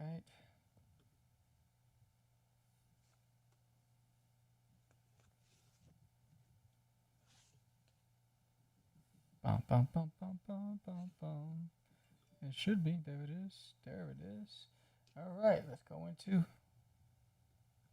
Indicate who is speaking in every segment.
Speaker 1: right. Bum, bum, bum, bum, bum, bum, bum. It should be. There it is. There it is. All right, let's go into.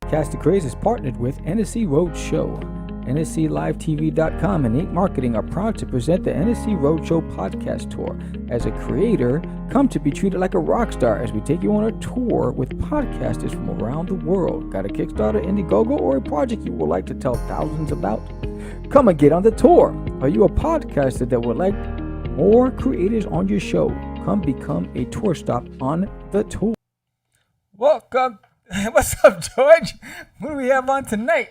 Speaker 1: Catch the Craze is partnered with NSC Roadshow. NSCLiveTV.com and Inc. Marketing are proud to present the NSC Roadshow podcast tour. As a creator, come to be treated like a rock star as we take you on a tour with podcasters from around the world. Got a Kickstarter, Indiegogo, or a project you would like to tell thousands about? Come and get on the tour. Are you a podcaster that would like more creators on your show? Come become a tour stop on the tour. Welcome. What's up, George? What do we have on tonight?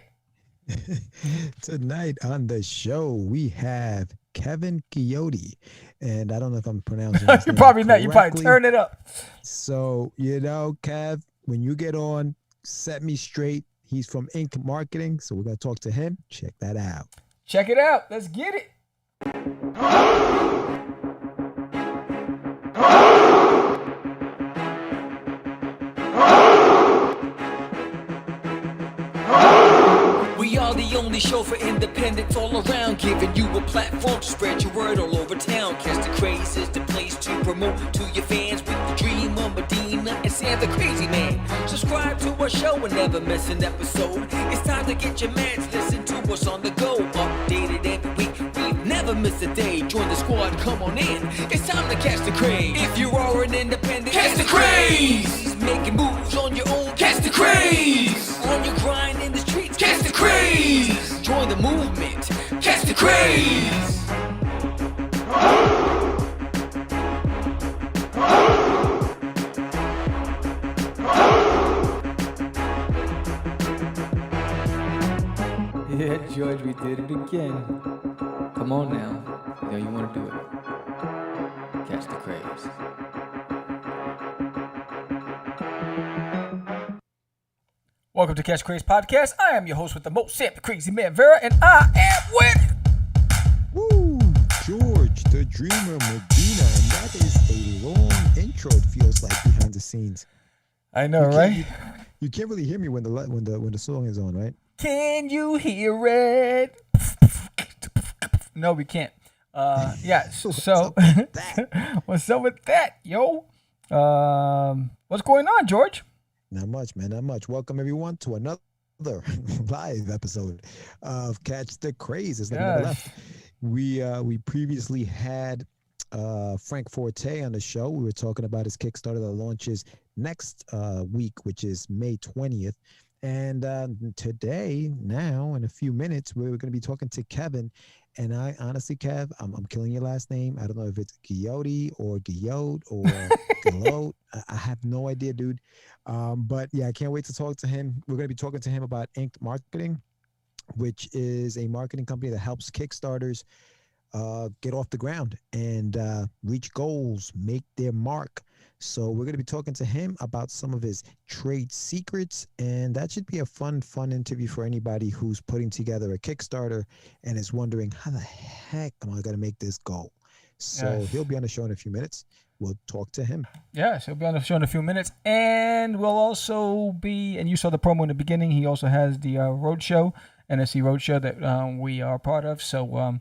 Speaker 2: Tonight on the show, we have Kevin Guillotte. And I don't know if I'm pronouncing his name
Speaker 1: Probably not.
Speaker 2: correctly.
Speaker 1: You probably turn it up.
Speaker 2: So, Kev, when you get on, set me straight. He's from Inc. Marketing, so we're going to talk to him. Check that out.
Speaker 1: Check it out. Let's get it.
Speaker 3: We are the only show for independents all around, giving you a platform to spread your word all over town. Catch the Craze is the place to promote to your fans with the dream of Medina and Sam the Crazy Man. Subscribe to our show and never miss an episode. It's time to get your mans, listen to us on the go. Updated every week, we've never missed a day. Join the squad, come on in. It's time to catch the Craze. If you are an independent, catch the Craze. Making moves on your own, catch the Craze. On your grind in the streets, catch the Craze. Join the movement, catch the Craze.
Speaker 1: Yeah, George, we did it again. Come on now. You know you want to do it. Catch the Craze. Welcome to Catch Craze Podcast. I am your host with the most, Sam the Crazy Man Vera, and I am with...
Speaker 2: Woo! George, the Dreamer Medina. And that is a long intro, it feels like, behind the scenes.
Speaker 1: I know, right?
Speaker 2: You can't really hear me when the song is on, right?
Speaker 1: Can you hear it? No, we can't. Yeah, so what's up with that, yo? What's going on, George?
Speaker 2: Not much, man, not much. Welcome, everyone, to another live episode of Catch the Craze. There's never left. We previously had Frank Forte on the show. We were talking about his Kickstarter that launches next week, which is May 20th. And today, now, in a few minutes, we're going to be talking to Kevin. And I honestly, Kev, I'm killing your last name. I don't know if it's Guillotte or Guillotte or Guillotte. I have no idea, dude. But yeah, I can't wait to talk to him. We're going to be talking to him about Inc. Marketing, which is a marketing company that helps Kickstarters get off the ground and reach goals, make their mark. So we're going to be talking to him about some of his trade secrets, and that should be a fun interview for anybody who's putting together a Kickstarter and is wondering, how the heck am I going to make this go? So he'll be on the show in a few minutes. We'll talk to him.
Speaker 1: Yes, he'll be on the show in a few minutes. And we'll also be, and you saw the promo in the beginning, he also has the Roadshow, NSC Roadshow that we are part of. So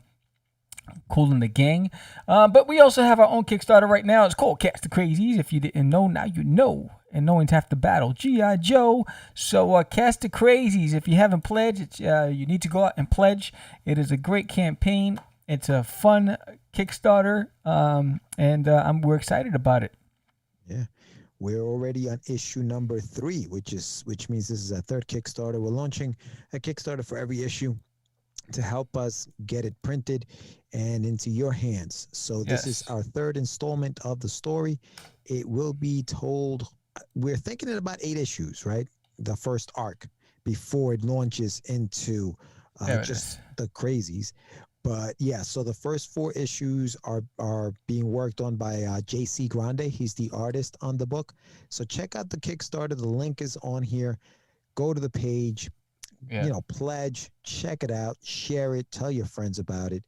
Speaker 1: cool in the gang. But we also have our own Kickstarter right now. It's called Catch The Crazees. If you didn't know, now you know. And knowing's half the battle. G.I. Joe. So Catch The Crazees. If you haven't pledged, you need to go out and pledge. It is a great campaign. It's a fun Kickstarter. And we're excited about it.
Speaker 2: Yeah. We're already on issue number 3, which means this is our third Kickstarter. We're launching a Kickstarter for every issue to help us get it printed and into your hands. So this is our third installment of the story. It will be told, we're thinking in about 8 issues, right? The first arc before it launches into just the Crazies. But yeah, so the first 4 issues are being worked on by JC Grande. He's the artist on the book. So check out the Kickstarter. The link is on here. Go to the page, pledge, check it out, share it, tell your friends about it.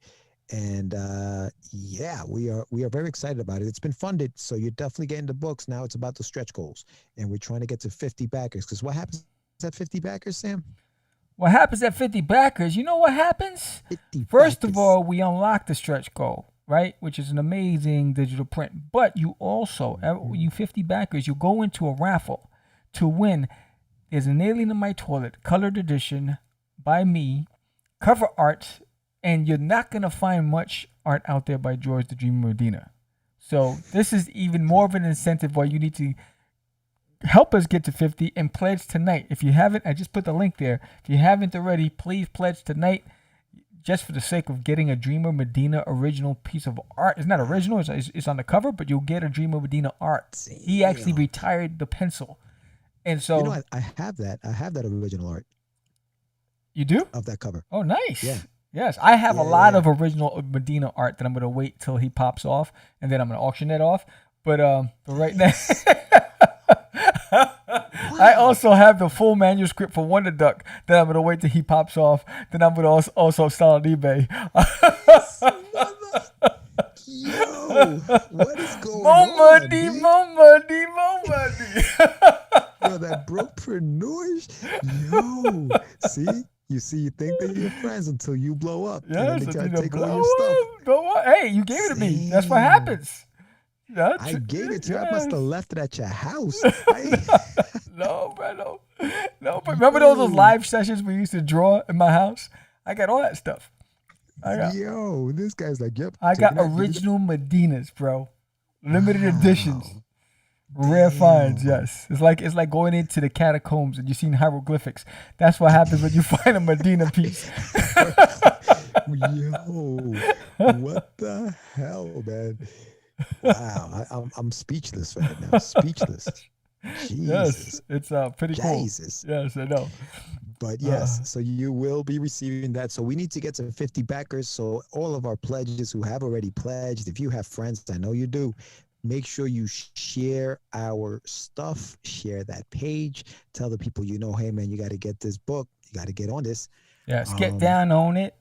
Speaker 2: And yeah, we are very excited about it. It's been funded, so you're definitely getting the books. Now it's about the stretch goals, and we're trying to get to 50 backers. Because what happens at 50 backers, Sam?
Speaker 1: What happens at 50 backers? You know what happens?
Speaker 2: 50
Speaker 1: First
Speaker 2: backers.
Speaker 1: of all, we unlock the stretch goal, right? Which is an amazing digital print. But you also, you 50 backers, you go into a raffle to win. There's an Alien in My Toilet, colored edition by me, cover art, and you're not going to find much art out there by George the Dreamer Medina. So this is even more of an incentive why you need to help us get to 50 and pledge tonight. If you haven't, I just put the link there. If you haven't already, please pledge tonight just for the sake of getting a Dreamer Medina original piece of art. It's not original, it's on the cover, but you'll get a Dreamer Medina art. He actually retired the pencil. And so...
Speaker 2: You know, I have that. I have that original art.
Speaker 1: You do?
Speaker 2: Of that cover.
Speaker 1: Oh, nice.
Speaker 2: Yeah.
Speaker 1: Yes, I have a lot of original Medina art that I'm going to wait till he pops off, and then I'm going to auction that off. But right now... I also have the full manuscript for Wonder Duck that I'm going to wait till he pops off. Then I'm going to also sell on eBay.
Speaker 2: Yo, what is going
Speaker 1: more
Speaker 2: on?
Speaker 1: Money, more money, more money.
Speaker 2: Yo, that brokepreneur. Yo, see? You think that you're friends until you blow up.
Speaker 1: Yes,
Speaker 2: and then they try to take all your stuff.
Speaker 1: Hey, you gave it to me. That's what happens.
Speaker 2: I gave it to you. I must have left it at your house.
Speaker 1: No, bro, no. But remember those live sessions we used to draw in my house? I got all that stuff.
Speaker 2: Yo, this guy's like, yep.
Speaker 1: I got original Medinas, bro. Limited editions. Rare finds, yes. It's like going into the catacombs and you've seen hieroglyphics. That's what happens when you find a Medina piece.
Speaker 2: Yo, what the hell, man? Wow, I'm speechless right now. Speechless. Jesus.
Speaker 1: Yes, it's pretty cool.
Speaker 2: Jesus.
Speaker 1: Yes, I know.
Speaker 2: But yes, so you will be receiving that. So we need to get to 50 backers. So all of our pledges who have already pledged, if you have friends, I know you do, make sure you share our stuff, share that page, tell the people you know, hey man, you got to get this book, you got to get on this.
Speaker 1: Yes, get down on it.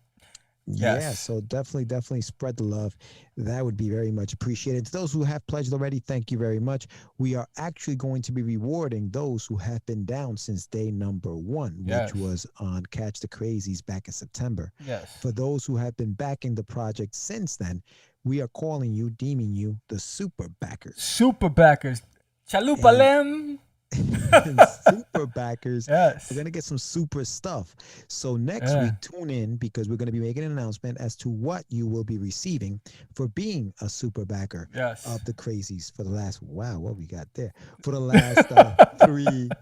Speaker 1: Yes.
Speaker 2: Yeah, so definitely spread the love. That would be very much appreciated. To those who have pledged already, thank you very much. We are actually going to be rewarding those who have been down since day number 1, which was on Catch the Crazees back in September.
Speaker 1: Yes.
Speaker 2: For those who have been backing the project since then, we are calling you, deeming you the super backers.
Speaker 1: Super backers. Chalupalem.
Speaker 2: Super backers.
Speaker 1: Yes.
Speaker 2: We're going to get some super stuff. So next week, tune in because we're going to be making an announcement as to what you will be receiving for being a super backer of the Crazees for the last, what we got there, for the last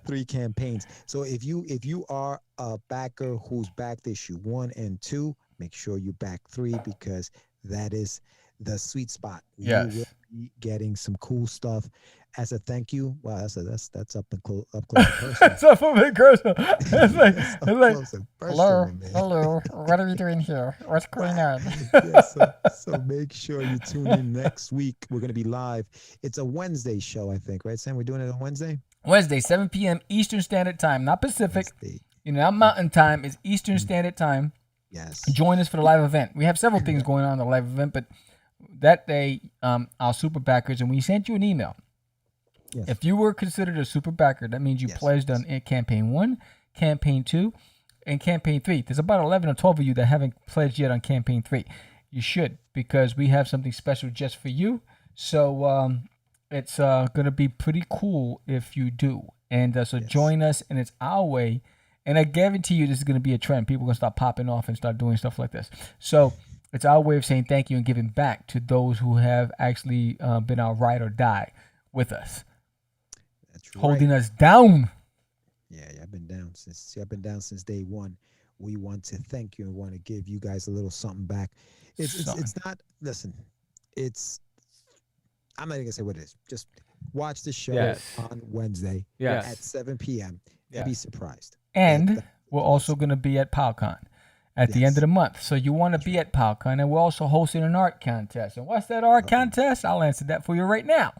Speaker 2: three campaigns. So if you are a backer who's backed issue 1 and 2, make sure you back 3 because that is the sweet spot.
Speaker 1: Yes.
Speaker 2: You will be getting some cool stuff as a thank you. Wow, that's up close and personal.
Speaker 1: That's up and personal. It's like
Speaker 4: hello. What are we doing here? What's going on?
Speaker 2: So make sure you tune in next week. We're going to be live. It's a Wednesday show, I think, right, Sam? We're doing it on Wednesday?
Speaker 1: Wednesday, 7 p.m. Eastern Standard Time, not Pacific.
Speaker 2: Wednesday.
Speaker 1: Not Mountain Time. It's Eastern Standard Time.
Speaker 2: Yes.
Speaker 1: Join us for the live event. We have several things going on in the live event, but that day, our super backers, and we sent you an email.
Speaker 2: Yes.
Speaker 1: If you were considered a super backer, that means you pledged on campaign 1, campaign 2, and campaign 3. There's about 11 or 12 of you that haven't pledged yet on campaign 3. You should, because we have something special just for you. So it's going to be pretty cool if you do. And so join us, and it's our way. And I guarantee you this is going to be a trend. People are going to start popping off and start doing stuff like this. So it's our way of saying thank you and giving back to those who have actually been our ride or die with us.
Speaker 2: That's right.
Speaker 1: Holding us down.
Speaker 2: Yeah, I've been down since day 1. We want to thank you and want to give you guys a little something back. It's not, listen, I'm not even gonna say what it is. Just watch the show on Wednesday at 7 p.m. and be surprised.
Speaker 1: And we're also gonna be at PowCon at the end of the month. So you want to be at PowCon, and we're also hosting an art contest. And what's that art contest? I'll answer that for you right now.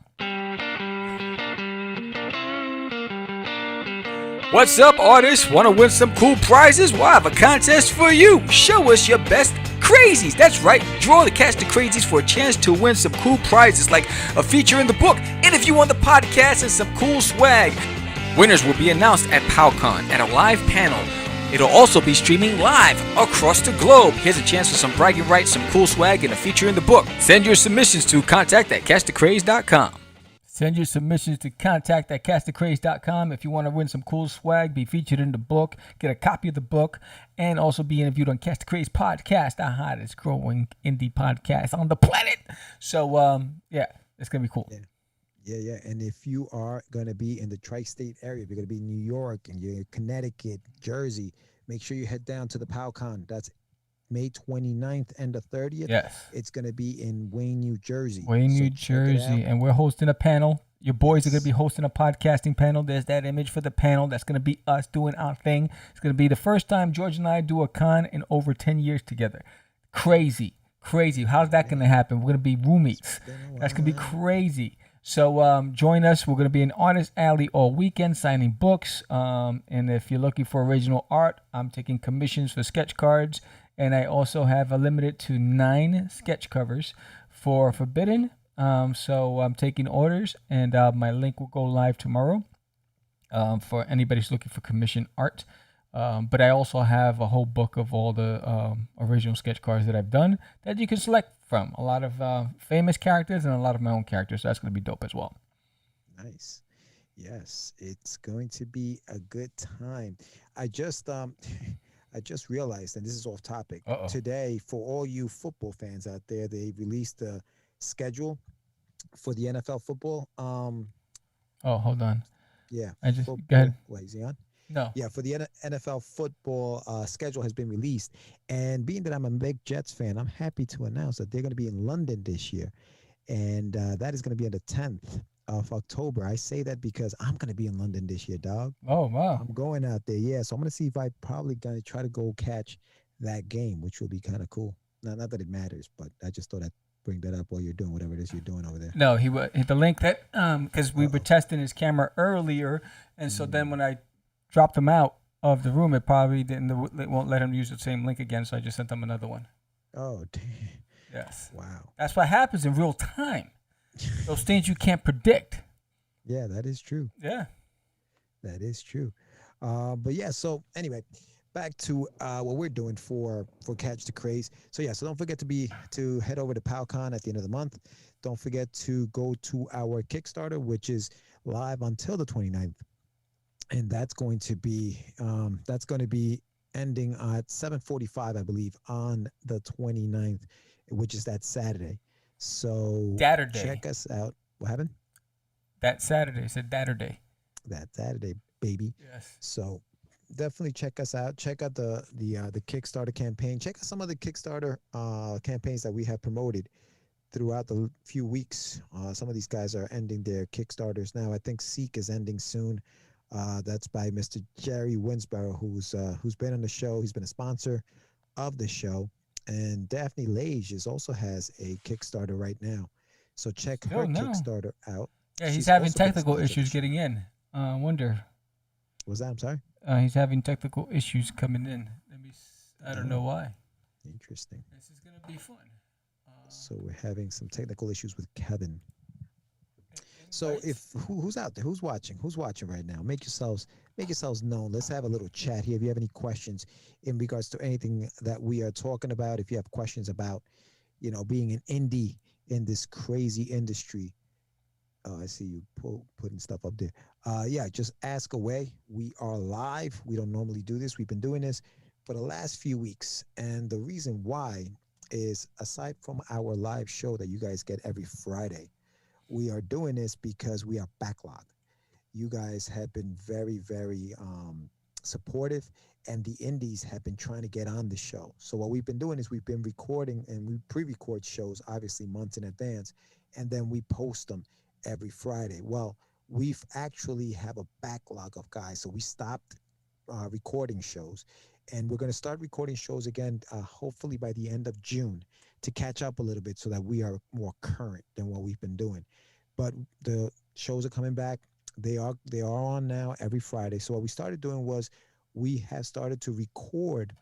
Speaker 3: What's up, artists? Want to win some cool prizes? Well, I have a contest for you. Show us your best Crazees. That's right, draw the Catch the Crazees for a chance to win some cool prizes like a feature in the book, interview on the podcast, and some cool swag. Winners will be announced at PowCon at a live panel. It'll also be streaming live across the globe. Here's a chance for some bragging rights, some cool swag, and a feature in the book. Send your submissions to contact@catchthecraze.com.
Speaker 1: Send your submissions to contact@catchthecraze.com if you want to win some cool swag, be featured in the book, get a copy of the book, and also be interviewed on Catch the Craze podcast, the hottest growing indie podcast on the planet. So, yeah, it's going to be cool.
Speaker 2: Yeah. And if you are going to be in the tri-state area, if you're going to be in New York and you're in Connecticut, Jersey, make sure you head down to the PowCon. That's May 29th and the 30th.
Speaker 1: Yes.
Speaker 2: It's going to be in Wayne, New Jersey.
Speaker 1: New Jersey. And we're hosting a panel. Your boys are going to be hosting a podcasting panel. There's that image for the panel. That's going to be us doing our thing. It's going to be the first time George and I do a con in over 10 years together. Crazy. How's that going to happen? We're going to be roommates. That's going to be crazy. So join us. We're going to be in Artist Alley all weekend signing books. And if you're looking for original art, I'm taking commissions for sketch cards. And I also have a limited to 9 sketch covers for Forbidden. So I'm taking orders, and my link will go live tomorrow for anybody who's looking for commission art. But I also have a whole book of all the original sketch cards that I've done that you can select from. A lot of famous characters and a lot of my own characters. So that's going to be dope as well.
Speaker 2: Nice. Yes, it's going to be a good time. I just realized, and this is off topic, today, for all you football fans out there, they released a schedule for the NFL football.
Speaker 1: Hold on.
Speaker 2: Yeah.
Speaker 1: Go ahead.
Speaker 2: Wait, is he on?
Speaker 1: No.
Speaker 2: Yeah, for the NFL football schedule has been released. And being that I'm a big Jets fan, I'm happy to announce that they're going to be in London this year. And that is going to be on the 10th of October. I say that because I'm going to be in London this year, dog.
Speaker 1: Oh, wow.
Speaker 2: I'm going out there, yeah. So I'm going to see if I probably going to try to go catch that game, which will be kind of cool. Now, not that it matters, but I just thought I'd bring that up while you're doing whatever it is you're doing over there.
Speaker 1: No, he the link that because we were testing his camera earlier, and so then when I dropped him out of the room, it probably it won't let him use the same link again. So I just sent him another one.
Speaker 2: Oh, damn.
Speaker 1: Yes.
Speaker 2: Wow.
Speaker 1: That's what happens in real time. Those things you can't predict.
Speaker 2: Yeah, that is true.
Speaker 1: Yeah.
Speaker 2: That is true. But yeah, so anyway, back to what we're doing for Catch the Craze. So yeah, so don't forget to head over to PowCon at the end of the month. Don't forget to go to our Kickstarter, which is live until the 29th. And that's going to be ending at 7:45, I believe, on the 29th, which is that Saturday. So
Speaker 1: Saturday.
Speaker 2: Check us out. What happened?
Speaker 1: That Saturday. It's a Saturday.
Speaker 2: That Saturday, baby.
Speaker 1: Yes.
Speaker 2: So definitely check us out. Check out the Kickstarter campaign. Check out some of the Kickstarter campaigns that we have promoted throughout the few weeks. Some of these guys are ending their Kickstarters now. I think Seek is ending soon. That's by Mr. Jerry Winsborough, who's been on the show. He's been a sponsor of the show. And Daphne Lage also has a Kickstarter right now. So check her Kickstarter out.
Speaker 1: Yeah, he's having technical issues getting in. I wonder.
Speaker 2: Was that? I'm sorry?
Speaker 1: He's having technical issues coming in. I don't know why.
Speaker 2: Interesting.
Speaker 1: This is going to be fun.
Speaker 2: So we're having some technical issues with Kevin. So who's out there? Who's watching right now? Make yourselves known. Let's have a little chat here. If you have any questions in regards to anything that we are talking about, if you have questions about, being an indie in this crazy industry. I see you putting stuff up there. Yeah, just ask away. We are live. We don't normally do this. We've been doing this for the last few weeks. And the reason why is, aside from our live show that you guys get every Friday, we are doing this because we are backlogged. You guys have been very, very supportive, and the indies have been trying to get on the show. So what we've been doing is we've been recording, and we pre-record shows, obviously, months in advance, and then we post them every Friday. Well, we've actually have a backlog of guys, so we stopped recording shows, and we're going to start recording shows again, hopefully by the end of June, to catch up a little bit so that we are more current than what we've been doing. But the shows are coming back. They are on now every Friday. So what we started doing was we have started to record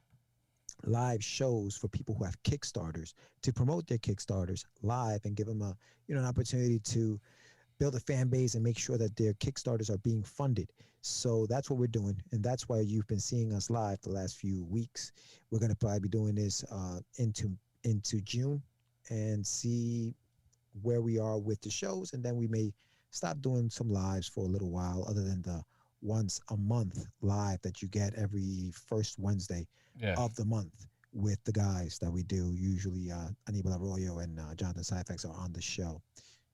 Speaker 2: live shows for people who have Kickstarters to promote their Kickstarters live and give them a an opportunity to build a fan base and make sure that their Kickstarters are being funded. So that's what we're doing, and that's why you've been seeing us live the last few weeks. We're going to probably be doing this into June and see where we are with the shows, and then we may stop doing some lives for a little while, other than the once a month live that you get every first Wednesday of the month with the guys that we do. Usually Anibal Arroyo and Jonathan Syfax are on the show.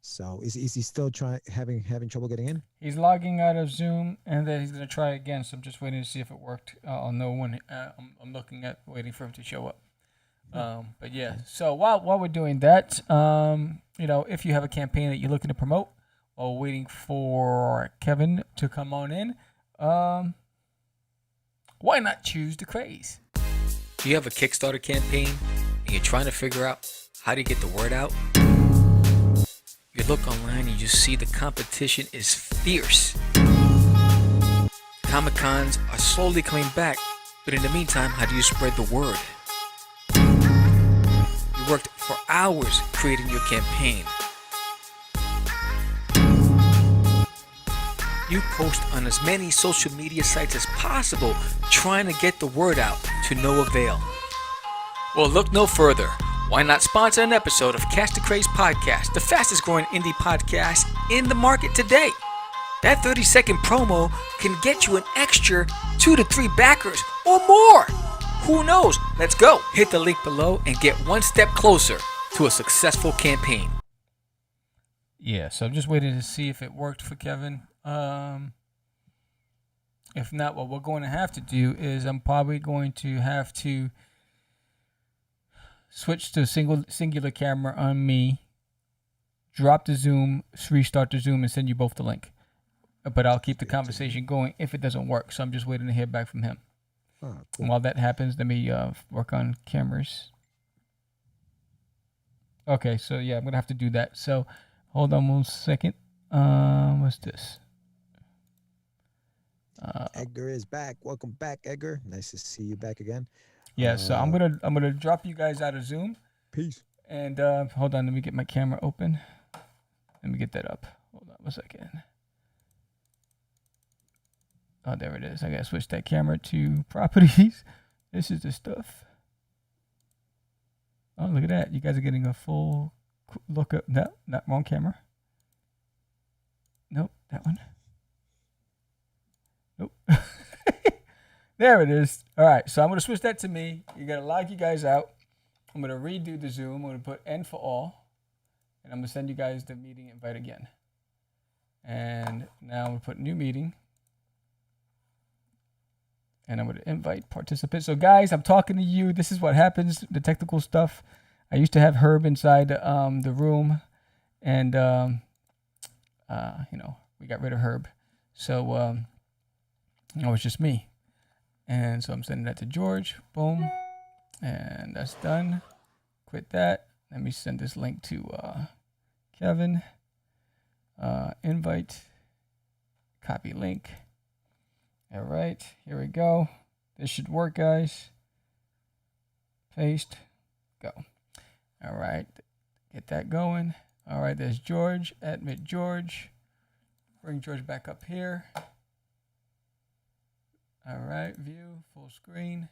Speaker 2: So is he still having trouble getting in?
Speaker 1: He's logging out of Zoom, and then he's going to try again. So I'm just waiting to see if it worked. I'll know when. I'm looking at waiting for him to show up. But yeah, so while we're doing that, if you have a campaign that you're looking to promote while waiting for Kevin to come on in, why not choose the Craze?
Speaker 3: Do you have a Kickstarter campaign and you're trying to figure out how to get the word out? You look online and you see the competition is fierce. Comic-Cons are slowly coming back, but in the meantime, how do you spread the word? You worked for hours creating your campaign. You post on as many social media sites as possible, trying to get the word out to no avail. Well, look no further. Why not sponsor an episode of Catch the Craze podcast, the fastest growing indie podcast in the market today? That 30-second promo can get you an extra 2 to 3 backers or more. Who knows? Let's go. Hit the link below and get one step closer to a successful campaign.
Speaker 1: Yeah, so I'm just waiting to see if it worked for Kevin. If not, what we're going to have to do is I'm probably going to have to switch to singular camera on me, drop the Zoom, restart the Zoom, and send you both the link. But I'll keep the conversation going if it doesn't work. So I'm just waiting to hear back from him.
Speaker 2: Oh, cool.
Speaker 1: And while that happens, let me work on cameras. Okay, so yeah, I'm going to have to do that. So hold on 1 second. What's this?
Speaker 2: Edgar is back. Welcome back, Edgar. Nice to see you back again.
Speaker 1: Yeah, so I'm gonna drop you guys out of Zoom.
Speaker 2: Peace.
Speaker 1: And hold on, let me get my camera open. Let me get that up. Hold on 1 second. Oh, there it is. I gotta switch that camera to properties. This is the stuff. Oh, look at that. You guys are getting a full look at that. Not wrong camera. Nope, that one. Nope. There it is. All right, so I'm going to switch that to me. You're going to log you guys out. I'm going to redo the Zoom. I'm going to put N for all. And I'm going to send you guys the meeting invite again. And now I'm going to put new meeting. And I'm going to invite participants. So guys, I'm talking to you. This is what happens, the technical stuff. I used to have Herb inside the room. And, we got rid of Herb. So it was just me. And so I'm sending that to George. Boom. And that's done. Quit that. Let me send this link to Kevin. Invite. Copy link. All right. Here we go. This should work, guys. Paste. Go. All right. Get that going. All right. There's George. Admit George. Bring George back up here. All right, view, full screen.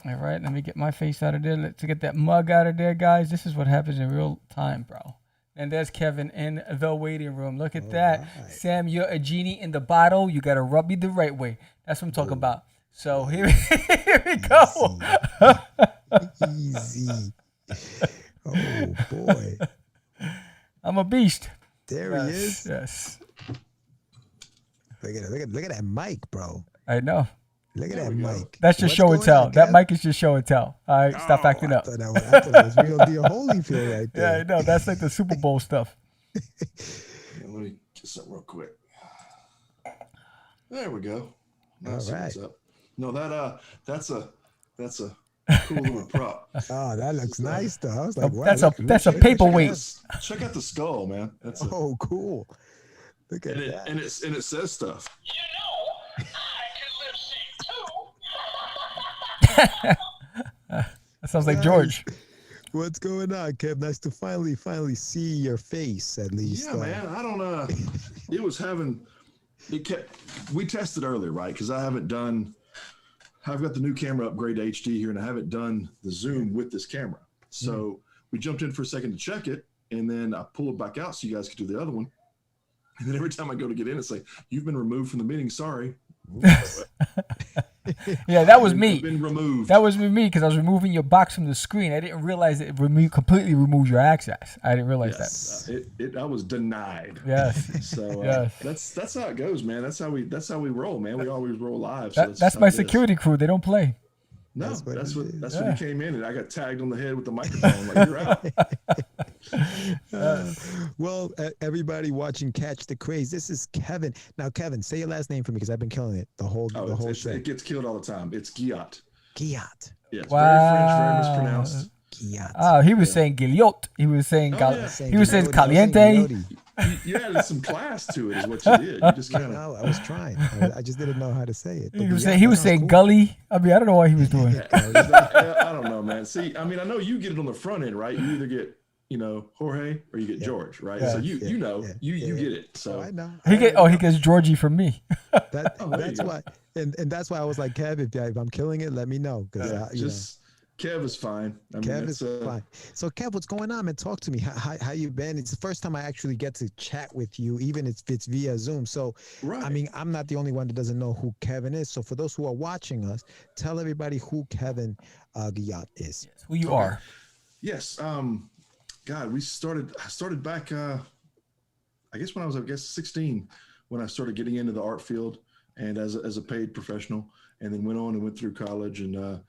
Speaker 1: All right, let me get my face out of there. Let's get that mug out of there, guys. This is what happens in real time, bro. And there's Kevin in the waiting room. Look at that. Right. Sam, you're a genie in the bottle. You got to rub me the right way. That's what I'm talking about. So here we go.
Speaker 2: Easy. Oh, boy.
Speaker 1: I'm a beast.
Speaker 2: There he is.
Speaker 1: Yes.
Speaker 2: Look at that mic, bro.
Speaker 1: I know.
Speaker 2: Look at that mic.
Speaker 1: That's just show and tell. That mic is just show and tell. All right, stop acting up.
Speaker 2: I thought that was real deal Holyfield right there.
Speaker 1: Yeah, I know. That's like the Super Bowl stuff.
Speaker 5: Let me get something real quick. There we go. Now
Speaker 2: All
Speaker 5: see
Speaker 2: right.
Speaker 5: what's up. No, that's a cool little prop.
Speaker 2: Oh, that looks nice though. I was like, wow,
Speaker 1: that's a paperweight.
Speaker 5: Check out the skull, man. That's
Speaker 2: cool. Look at that.
Speaker 5: And it says stuff.
Speaker 6: You know, I can lip sync too.
Speaker 1: That sounds like
Speaker 2: Nice.
Speaker 1: George.
Speaker 2: What's going on, Kev? Nice to finally see your face, at least.
Speaker 5: Yeah, man. I don't. It was having. It kept. We tested earlier, right? Because I haven't done. I've got the new camera upgrade to HD here, and I haven't done the zoom with this camera. So we jumped in for a second to check it, and then I pull it back out so you guys could do the other one. And then every time I go to get in, it's like, you've been removed from the meeting. Sorry.
Speaker 1: Yeah, that was me.
Speaker 5: Been removed.
Speaker 1: That was with me because I was removing your box from the screen. I didn't realize it completely removes your access. I didn't realize that.
Speaker 5: I was denied.
Speaker 1: Yes.
Speaker 5: So
Speaker 1: Yes.
Speaker 5: that's how it goes, man. That's how we roll, man. We always roll live.
Speaker 1: That's
Speaker 5: how
Speaker 1: my
Speaker 5: it is.
Speaker 1: security crew. They don't play.
Speaker 5: No,
Speaker 2: That's what
Speaker 5: that's
Speaker 2: it
Speaker 5: what
Speaker 2: is.
Speaker 5: that's when you came in, and I got tagged on the head with the microphone. Like, you're out.
Speaker 2: Well, everybody watching Catch the Craze, this is Kevin. Now, Kevin, say your last name for me because I've been killing it the whole show.
Speaker 5: It gets killed all the time. It's Guillotte.
Speaker 2: Guillotte.
Speaker 5: Yes,
Speaker 1: Wow.
Speaker 5: very French, very mispronounced.
Speaker 2: Guillotte.
Speaker 1: Oh, he was saying Guillotte. He was saying he was saying caliente.
Speaker 5: You added some class to it, is what you did. You just kind of.
Speaker 2: I was trying. I just didn't know how to say it.
Speaker 1: He was saying gully. I mean, I don't know what he was doing.
Speaker 5: I don't know, man. See, I mean, I know you get it on the front end, right? You either get, Jorge or you get George, right? So you get it. So
Speaker 2: I know.
Speaker 1: He gets Georgie from me.
Speaker 2: That's why, and that's why I was like, Kev, if I'm killing it, let me know, because
Speaker 5: Kev is fine. I mean,
Speaker 2: Kev is fine. So, Kev, what's going on, man? Talk to me. How you been? It's the first time I actually get to chat with you, even if it's via Zoom. So,
Speaker 5: right.
Speaker 2: I mean, I'm not the only one that doesn't know who Kevin is. So, for those who are watching us, tell everybody who Kevin Guillotte is.
Speaker 1: Yes, who you are.
Speaker 5: Yes. God, I started back, I guess when I was, 16, when I started getting into the art field and as a paid professional, and then went through college and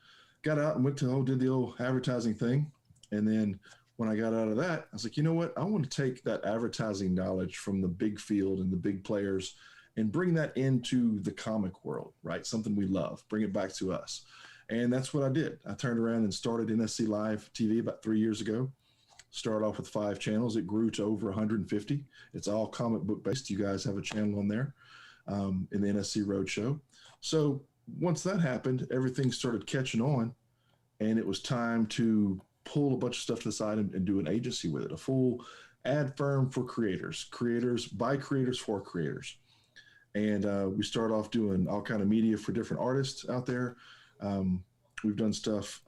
Speaker 5: got out and did the old advertising thing. And then when I got out of that, I was like, you know what? I want to take that advertising knowledge from the big field and the big players and bring that into the comic world, right? Something we love, bring it back to us. And that's what I did. I turned around and started NSC Live TV about 3 years ago. Started off with 5 channels. It grew to over 150. It's all comic book based. You guys have a channel on there in the NSC Roadshow. So once that happened, everything started catching on, and it was time to pull a bunch of stuff to the side and do an agency with it, a full ad firm for creators by creators for creators. And we started off doing all kind of media for different artists out there. We've done stuff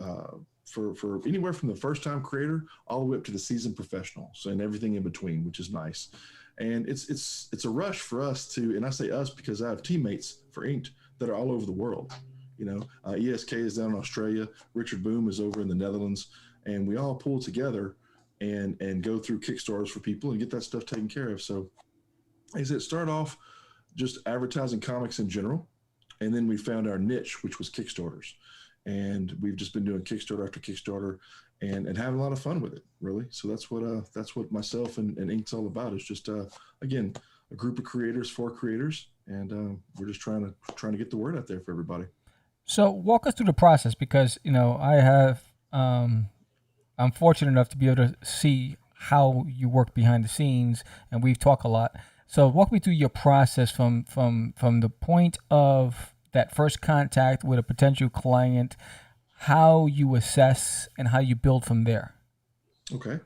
Speaker 5: for anywhere from the first time creator all the way up to the seasoned professionals and everything in between, which is nice. And it's a rush for us to, and I say us because I have teammates for Inked that are all over the world. ESK is down in Australia. Richard Boom is over in the Netherlands, and we all pull together and go through Kickstarters for people and get that stuff taken care of. So as it started off just advertising comics in general, and then we found our niche, which was Kickstarters. And we've just been doing Kickstarter after Kickstarter and having a lot of fun with it, really. So that's what myself and Inked's all about. Is just again, a group of creators for creators, and we're just trying to get the word out there for everybody.
Speaker 1: So walk us through the process, because I'm fortunate enough to be able to see how you work behind the scenes, and we've talked a lot. So walk me through your process from the point of that first contact with a potential client, how you assess and how you build from there.
Speaker 5: Okay.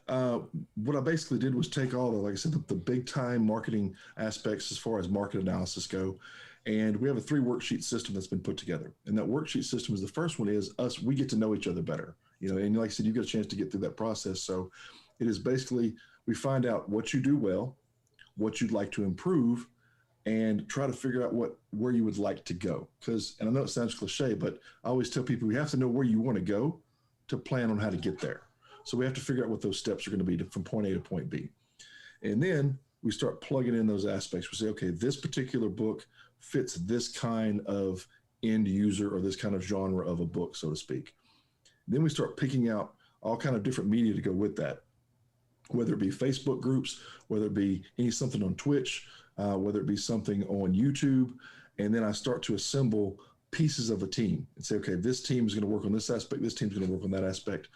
Speaker 5: What I basically did was take all the, like I said, the big time marketing aspects as far as market analysis go. And we have a 3 worksheet system that's been put together. And that worksheet system is, the first one is us, we get to know each other better, and like I said, you get a chance to get through that process. So it is basically, we find out what you do well, what you'd like to improve, and try to figure out where you would like to go. And I know it sounds cliche, but I always tell people, we have to know where you want to go to plan on how to get there. So we have to figure out what those steps are going to be from point A to point B. And then we start plugging in those aspects. We say, okay, this particular book fits this kind of end user or this kind of genre of a book, so to speak. Then we start picking out all kind of different media to go with that, whether it be Facebook groups, whether it be something on Twitch, whether it be something on YouTube. And then I start to assemble pieces of a team and say, okay, this team is going to work on this aspect, this team's going to work on that aspect.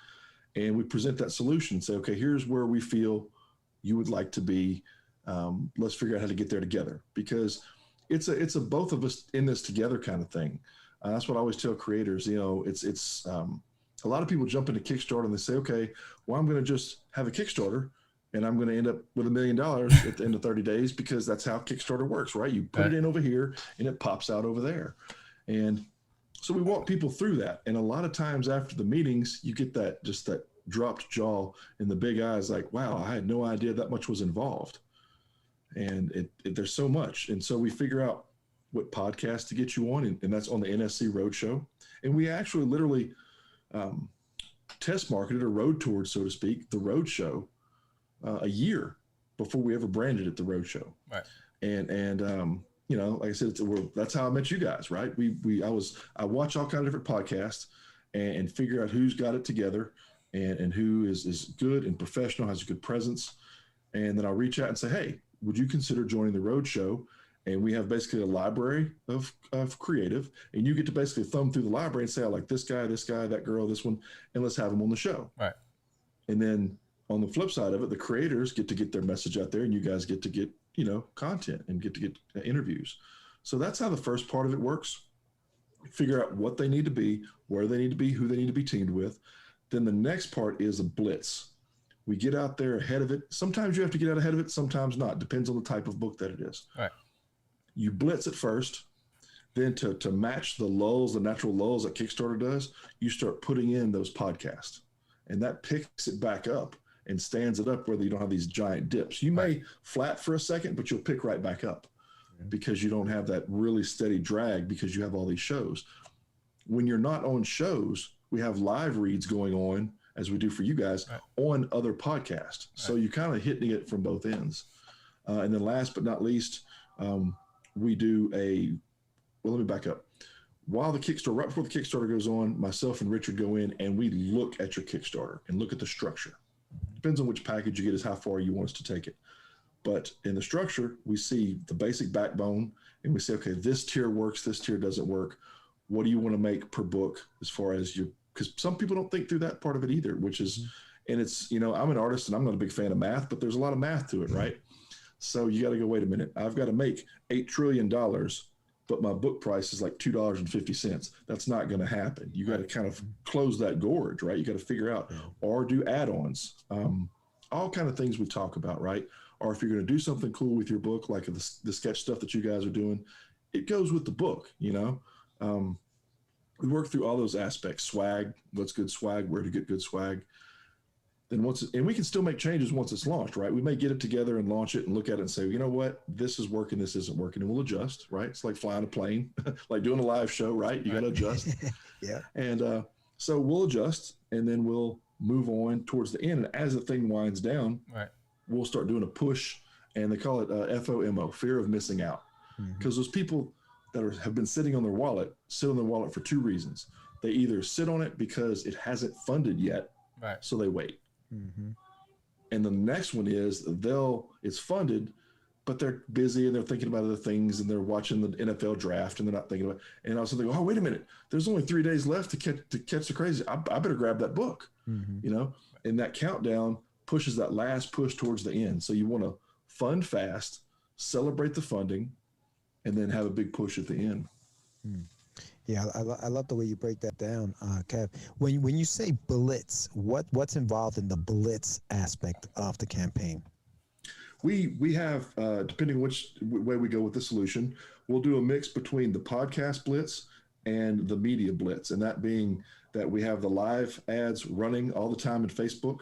Speaker 5: And we present that solution and say, okay, here's where we feel you would like to be. Let's figure out how to get there together, because it's a both of us in this together kind of thing. That's what I always tell creators. You know, it's a lot of people jump into Kickstarter and they say, okay, well, I'm going to just have a Kickstarter and I'm going to end up with $1 million at the end of 30 days because that's how Kickstarter works, right? You put it in over here and it pops out over there. And so we walk people through that. And a lot of times after the meetings, you get that dropped jaw and the big eyes like, wow, I had no idea that much was involved. And there's so much. And so we figure out what podcast to get you on, and that's on the NSC Roadshow. And we actually literally test marketed or rode towards, so to speak, the Roadshow a year before we ever branded it the Roadshow.
Speaker 1: Right.
Speaker 5: And you know, like I said, that's how I met you guys, right? I watch all kinds of different podcasts and figure out who's got it together and who is good and professional, has a good presence. And then I'll reach out and say, hey, would you consider joining the Roadshow? And we have basically a library of creative, and you get to basically thumb through the library and say, I like this guy, that girl, this one, and let's have them on the show.
Speaker 1: Right.
Speaker 5: And then on the flip side of it, the creators get to get their message out there, and you guys get to get, you know, content and get to get interviews. So that's how the first part of it works. Figure out what they need to be, where they need to be, who they need to be teamed with. Then the next part is a blitz. We get out there ahead of it. Sometimes you have to get out ahead of it, sometimes not. Depends on the type of book that it is.
Speaker 1: Right.
Speaker 5: You blitz it first. Then to match the lulls, the natural lulls that Kickstarter does, you start putting in those podcasts. And that picks it back up and stands it up where you don't have these giant dips. You may flat for a second, but you'll pick right back up because you don't have that really steady drag because you have all these shows. When you're not on shows, we have live reads going on, as we do for you guys, on other podcasts. So you're kind of hitting it from both ends. And then last but not least, we do let me back up. While the Kickstarter, right before the Kickstarter goes on, myself and Richard go in and we look at your Kickstarter and look at the structure. Depends on which package you get is how far you want us to take it. But in the structure, we see the basic backbone and we say, okay, this tier works, this tier doesn't work. What do you want to make per book as far as because some people don't think through that part of it either, which is, and it's, you know, I'm an artist and I'm not a big fan of math, but there's a lot of math to it, right? So you got to go, wait a minute, I've got to make $8 trillion, but my book price is like $2.50. That's not going to happen. You got to kind of close that gorge, right? You got to figure out or do add-ons, all kind of things we talk about, right? Or if you're going to do something cool with your book, like the sketch stuff that you guys are doing, it goes with the book, you know? We work through all those aspects, swag, what's good swag, where to get good swag. Then and we can still make changes once it's launched, right? We may get it together and launch it and look at it and say, you know what, this is working, this isn't working, and we'll adjust, right? It's like flying a plane, like doing a live show, right? You got to adjust.
Speaker 2: Yeah.
Speaker 5: And so we'll adjust and then we'll move on towards the end. And as the thing winds down, we'll start doing a push, and they call it FOMO, fear of missing out. Because those people that have been sitting on their wallet, sit on their wallet for two reasons. They either sit on it because it hasn't funded yet, so they wait. And the next one is it's funded, but they're busy and they're thinking about other things and they're watching the NFL draft and they're not thinking about it. And also they go, oh, wait a minute, there's only 3 days left to catch the Crazees. I better grab that book, you know? And that countdown pushes that last push towards the end. So you want to fund fast, celebrate the funding, and then have a big push at the end.
Speaker 2: Yeah, I love the way you break that down, Kev. When you say blitz, what's involved in the blitz aspect of the campaign?
Speaker 5: We have, depending on which way we go with the solution, we'll do a mix between the podcast blitz and the media blitz, and that being that we have the live ads running all the time in Facebook,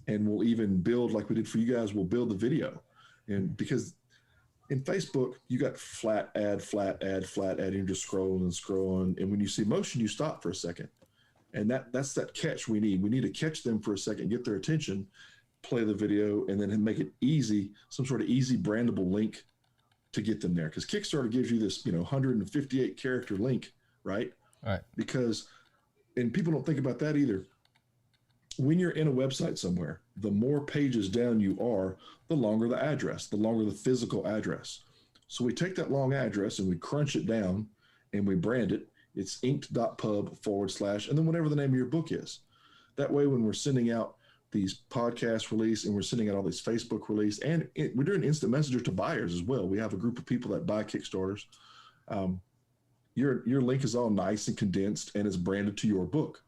Speaker 5: and we'll even build, like we did for you guys, we'll build the video. And because in Facebook, you got flat ad, and you're just scrolling. And when you see motion, you stop for a second. And that's that catch we need. We need to catch them for a second, get their attention, play the video, and then make it easy, some sort of easy brandable link to get them there. Because Kickstarter gives you this, 158 character link, right?
Speaker 1: Right.
Speaker 5: Because, and people don't think about that either. When you're in a website somewhere, the more pages down you are, the longer the address, the longer the physical address. So we take that long address and we crunch it down and we brand it. It's inked.pub/ and then whatever the name of your book is. That way, when we're sending out these podcast release and we're sending out all these Facebook release, and we're doing instant messenger to buyers as well. We have a group of people that buy Kickstarters. your link is all nice and condensed and it's branded to your book.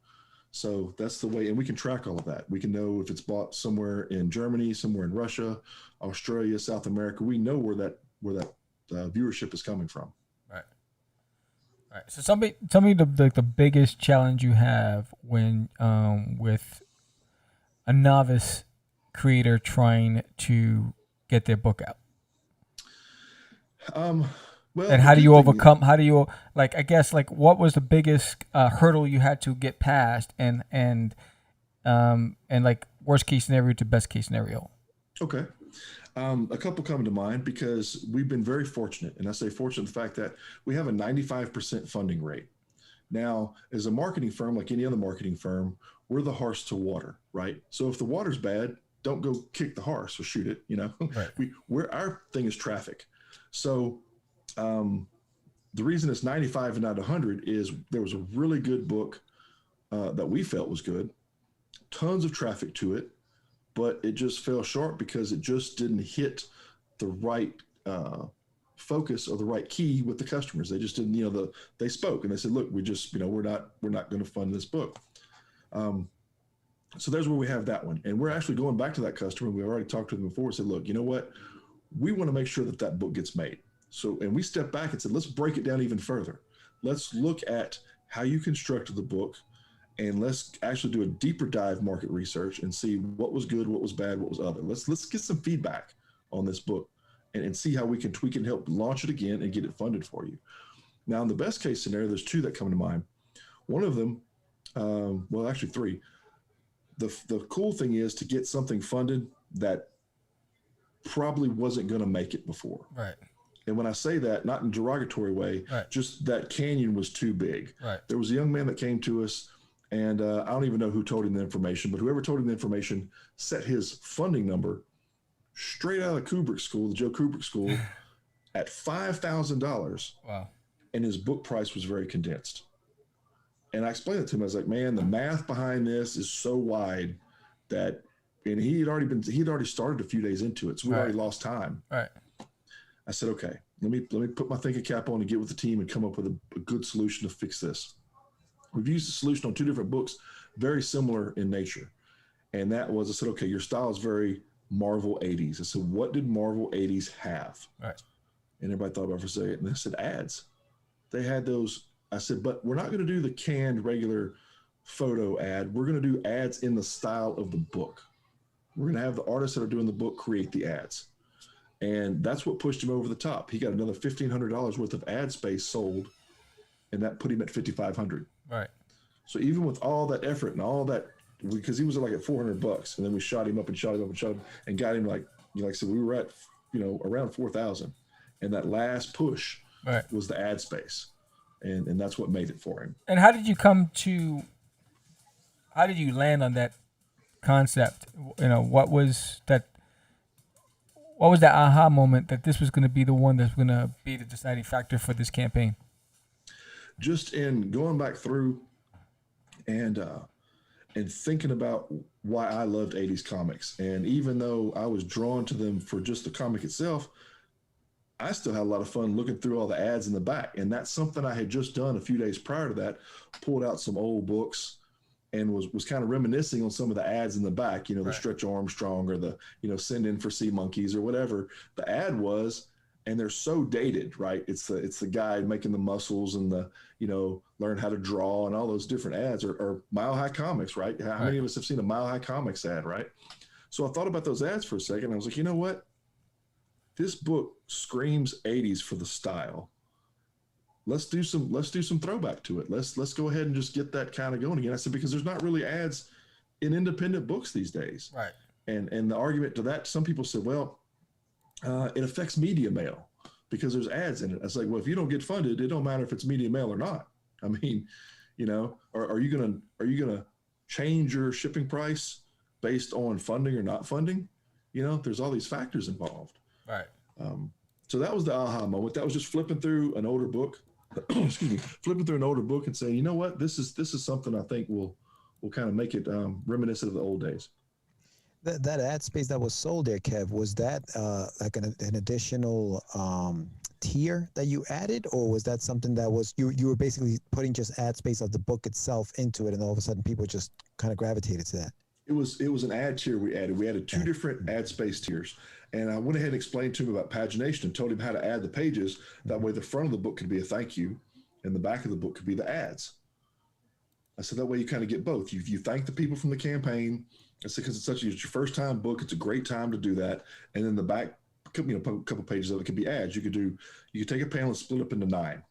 Speaker 5: So that's the way, and we can track all of that. We can know if it's bought somewhere in Germany, somewhere in Russia, Australia, South America. We know where that viewership is coming from.
Speaker 1: Right. Right. So tell me the biggest challenge you have when with a novice creator trying to get their book out.
Speaker 5: Well,
Speaker 1: and how do you overcome? How do you I guess what was the biggest hurdle you had to get past, and worst case scenario to best case scenario?
Speaker 5: Okay. A couple come to mind because we've been very fortunate, and I say fortunate the fact that we have a 95% funding rate. Now, as a marketing firm, like any other marketing firm, we're the horse to water, right? So if the water's bad, don't go kick the horse or shoot it. Right. Our thing is traffic. So the reason it's 95 and not 100 is there was a really good book that we felt was good, tons of traffic to it, but it just fell short because it just didn't hit the right focus or the right key with the customers. They just didn't, they spoke and they said, look, we just, we're not going to fund this book. So there's where we have that one. And we're actually going back to that customer. We already talked to them before and said, look, you know what? We want to make sure that book gets made. So, and we stepped back and said, let's break it down even further. Let's look at how you constructed the book, and let's actually do a deeper dive market research and see what was good, what was bad, what was other. Let's get some feedback on this book and see how we can tweak and help launch it again and get it funded for you. Now, in the best case scenario, there's two that come to mind. One of them, well, actually three. The cool thing is to get something funded that probably wasn't going to make it before.
Speaker 1: Right.
Speaker 5: And when I say that, not in a derogatory way,
Speaker 1: right.
Speaker 5: Just that canyon was too big.
Speaker 1: Right.
Speaker 5: There was a young man that came to us, and I don't even know who told him the information, but whoever told him the information set his funding number straight out of Kubrick School, the Joe Kubrick School, at $5,000.
Speaker 1: Wow. And
Speaker 5: his book price was very condensed. And I explained it to him. I was like, man, the math behind this is so wide that, and he had already started a few days into it, so we already lost time.
Speaker 1: Right.
Speaker 5: I said, okay, let me put my thinking cap on and get with the team and come up with a good solution to fix this. We've used the solution on two different books, very similar in nature. And that was, I said, okay, your style is very Marvel 80s. I said, what did Marvel 80s have?
Speaker 1: Right.
Speaker 5: And everybody thought about it for a second. And they said, ads. They had those. I said, but we're not going to do the canned regular photo ad. We're going to do ads in the style of the book. We're going to have the artists that are doing the book create the ads. And that's what pushed him over the top. He got another $1,500 worth of ad space sold, and that put him at $5,500.
Speaker 1: Right. So
Speaker 5: even with all that effort and all that, because he was at $400, and then we shot him up and got him like I said, we were at around 4,000, and that last push was the ad space, and that's what made it for him.
Speaker 1: And how did you land on that concept? What was that? What was that aha moment that this was going to be the one that's going to be the deciding factor for this campaign?
Speaker 5: Just in going back through and thinking about why I loved 80s comics. And even though I was drawn to them for just the comic itself, I still had a lot of fun looking through all the ads in the back. And that's something I had just done a few days prior to that, pulled out some old books and was kind of reminiscing on some of the ads in the back, the Stretch Armstrong or the, Send in for Sea Monkeys or whatever the ad was. And they're so dated, right? It's the guy making the muscles and the, learn how to draw and all those different ads or Mile High Comics, right? How many of us have seen a Mile High Comics ad, right? So I thought about those ads for a second. I was like, you know what? This book screams 80s for the style. Let's do some throwback to it. Let's go ahead and just get that kind of going again. I said, because there's not really ads in independent books these days.
Speaker 1: Right.
Speaker 5: And the argument to that, some people said, well, it affects media mail because there's ads in it. I was like, well, if you don't get funded, it don't matter if it's media mail or not. I mean, are you gonna change your shipping price based on funding or not funding? There's all these factors involved.
Speaker 1: Right.
Speaker 5: So that was the aha moment. That was just flipping through an older book. Flipping through an older book and saying, you know what, this is something I think will kind of make it reminiscent of the old days.
Speaker 2: that ad space that was sold there, Kev, was that like an additional tier that you added, or was that something that was you were basically putting just ad space of the book itself into it, and all of a sudden people just kind of gravitated to that?
Speaker 5: It was an ad tier we added. We added two different ad space tiers. And I went ahead and explained to him about pagination and told him how to add the pages. That way the front of the book could be a thank you and the back of the book could be the ads. I said, that way you kind of get both. You thank the people from the campaign. I said, because it's your first time book, it's a great time to do that. And then the back, a couple pages of it could be ads. You could take a panel and split up into 9.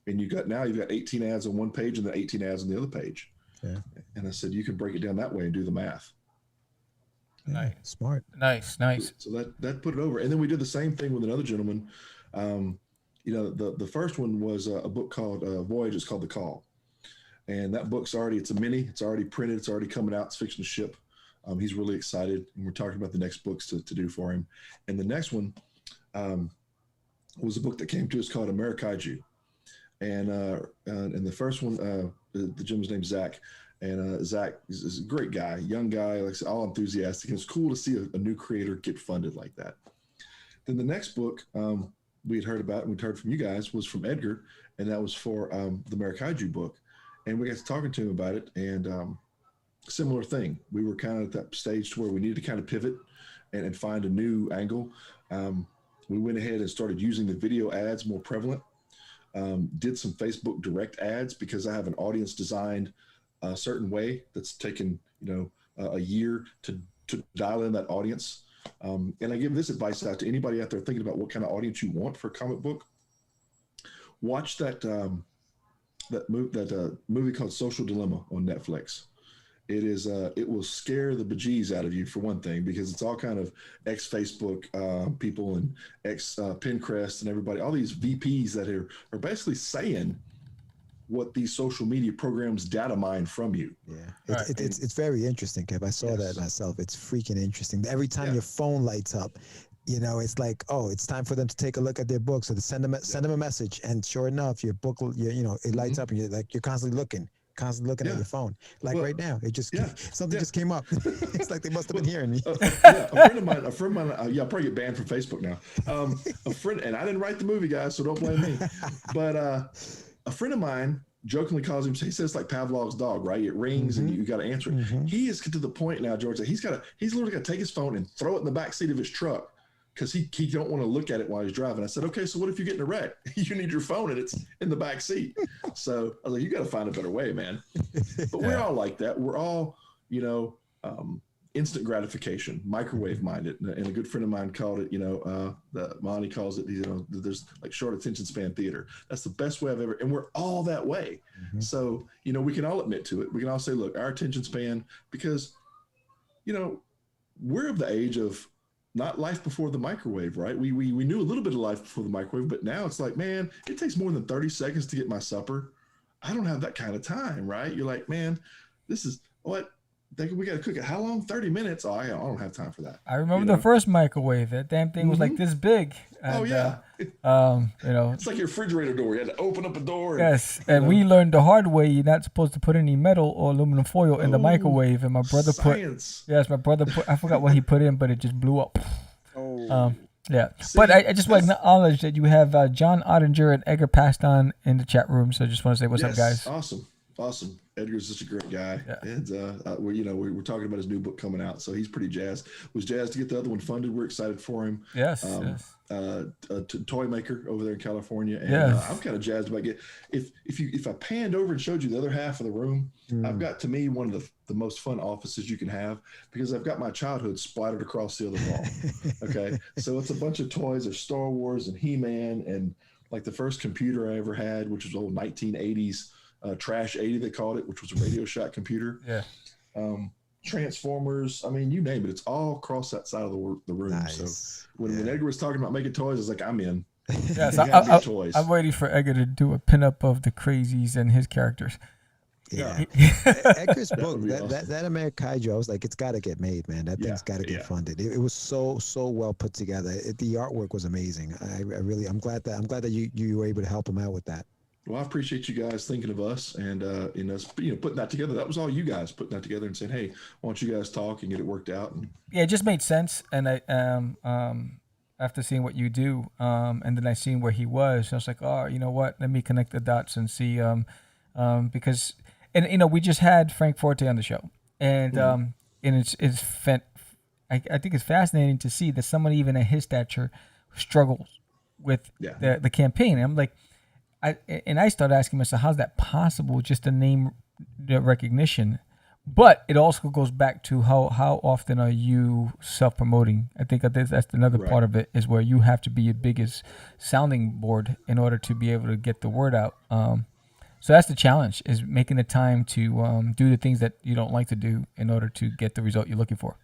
Speaker 5: And you've got 18 ads on one page and then 18 ads on the other page.
Speaker 2: Yeah.
Speaker 5: And I said, you can break it down that way and do the math.
Speaker 1: Nice.
Speaker 2: Smart.
Speaker 1: Nice.
Speaker 5: So that put it over. And then we did the same thing with another gentleman. The first one was a book called Voyage. It's called The Call. And that book's it's a mini. It's already printed. It's already coming out. It's fixing to ship. He's really excited. And we're talking about the next books to do for him. And the next one was a book that came to us called Amerikaiju. And the first one, the gentleman's name's Zach. And Zach is a great guy, young guy, like I said, all enthusiastic. And it's cool to see a new creator get funded like that. Then the next book we had heard about, and we'd heard from you guys, was from Edgar, and that was for the Amerikaiju book. And we got to talking to him about it, and similar thing. We were kind of at that stage to where we needed to kind of pivot and find a new angle. We went ahead and started using the video ads more prevalent. Did some Facebook direct ads because I have an audience designed a certain way that's taken a year to dial in that audience. And I give this advice out to anybody out there thinking about what kind of audience you want for a comic book. Watch that movie called Social Dilemma on Netflix. It will scare the bejeez out of you, for one thing, because it's all kind of ex-Facebook people and ex-Pinterest and everybody, all these VPs that are basically saying what these social media programs data mine from you.
Speaker 2: Yeah, it's very interesting, Kev. I saw that myself. It's freaking interesting. Every time your phone lights up, it's like, oh, it's time for them to take a look at their book. So to send them a message, and sure enough, your book, it lights up, and you're constantly looking at your phone. Right now, it just something just came up. It's like they must have been hearing me.
Speaker 5: A friend of mine, I'll probably get banned from Facebook now. A friend, and I didn't write the movie, guys, so don't blame me. But a friend of mine jokingly calls him. He says, like Pavlov's dog, right? It rings and you got to answer it. He is to the point now, George, that he's literally got to take his phone and throw it in the back seat of his truck because he don't want to look at it while he's driving. I said, okay, so what if you get in a wreck? You need your phone and it's in the back seat. So I was like, you got to find a better way, man. But we're all like that. We're all, instant gratification, microwave minded. And a good friend of mine called it, Monty calls it, there's like short attention span theater. That's the best way I've ever, and we're all that way. So, we can all admit to it. We can all say, look, our attention span, because, we're of the age of not life before the microwave, right? We knew a little bit of life before the microwave, but now it's like, man, it takes more than 30 seconds to get my supper. I don't have that kind of time, right? You're like, man, this is what, we got to cook it. How long? 30 minutes? Oh, I don't have time for that.
Speaker 1: I remember the first microwave. That damn thing was like this big. And,
Speaker 5: it's like your refrigerator door. You had to open up a door.
Speaker 1: And we learned the hard way. You're not supposed to put any metal or aluminum foil in the microwave. And my brother put. I forgot what he put in, but it just blew up. But I just want to acknowledge that you have John Ottinger and Edgar passed on in the chat room. So I just want to say what's up, guys.
Speaker 5: Awesome. Edgar's such a great guy. And we're talking about his new book coming out, so he's pretty jazzed. Was jazzed to get the other one funded. We're excited for him. Toy maker over there in California, and I'm kind of jazzed about if I panned over and showed you the other half of the room, I've got, to me, one of the most fun offices you can have, because I've got my childhood splattered across the other wall. Okay, so it's a bunch of toys of Star Wars and He-Man, and like the first computer I ever had, which was old 1980s Trash 80, they called it, which was a Radio Shack computer. Transformers, I mean, you name it, it's all across that side of the room. Nice. So when Edgar was talking about making toys, I was like, I'm in. I'm waiting for Edgar to do a pinup of the Crazees and his characters.
Speaker 2: Edgar's book, that Amerikaiju, I was like, it's got to get made, man. That thing's got to get funded. It was so well put together. The artwork was amazing. I'm glad that you were able to help him out with that.
Speaker 5: Well, I appreciate you guys thinking of us and putting that together. That was all you guys putting that together and saying, "Hey, why don't you guys talk and get it worked out?" And
Speaker 1: Yeah, it just made sense. And I after seeing what you do, and then I seen where he was, I was like, oh, you know what? Let me connect the dots and see, because, and we just had Frank Forte on the show, and I think it's fascinating to see that someone even at his stature struggles with the campaign. And I'm like, I started asking myself, how's that possible? Just the name recognition. But it also goes back to how often are you self-promoting? I think that's another part of it, is where you have to be your biggest sounding board in order to be able to get the word out. So that's the challenge, is making the time to do the things that you don't like to do in order to get the result you're looking for.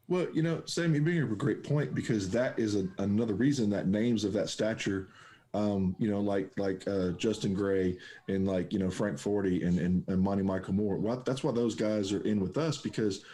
Speaker 5: Well, Sam, you bring up a great point, because that is another reason that names of that stature, like Justin Gray and Frank Forte and Monty Michael Moore. Well, that's why those guys are in with us, because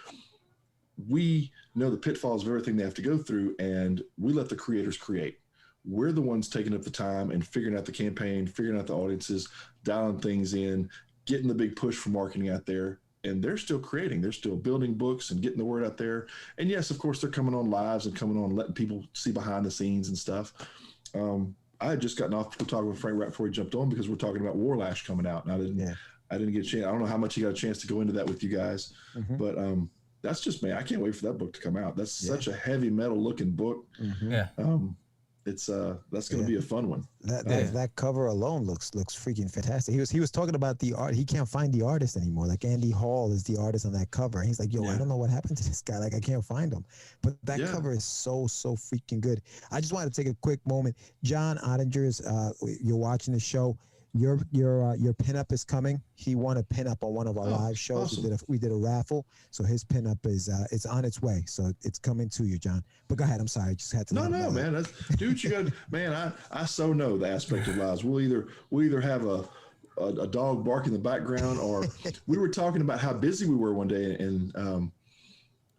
Speaker 5: we know the pitfalls of everything they have to go through, and we let the creators create. We're the ones taking up the time and figuring out the campaign, figuring out the audiences, dialing things in, getting the big push for marketing out there. And they're still creating. They're still building books and getting the word out there. And yes, of course, they're coming on lives and coming on, letting people see behind the scenes and stuff. I had just gotten off talking with Frank right before he jumped on, because we're talking about Warlash coming out, and I didn't get a chance. I don't know how much he got a chance to go into that with you guys, but that's just me. I can't wait for that book to come out. That's such a heavy metal looking book.
Speaker 1: Yeah.
Speaker 5: It's that's going to be a fun one.
Speaker 2: That cover alone looks freaking fantastic. He was talking about the art. He can't find the artist anymore. Like Andy Hall is the artist on that cover. And he's like, I don't know what happened to this guy. Like, I can't find him. But that cover is so freaking good. I just wanted to take a quick moment. John Ottinger's, you're watching the show. Your pinup is coming. He won a pinup on one of our live shows. Awesome. We did a raffle, so his pinup is it's on its way. So it's coming to you, John. But go ahead. I'm sorry, I just had to.
Speaker 5: No, man. Do what you got. Man, I so know the aspect of lives. We'll either have a dog bark in the background, or we were talking about how busy we were one day, and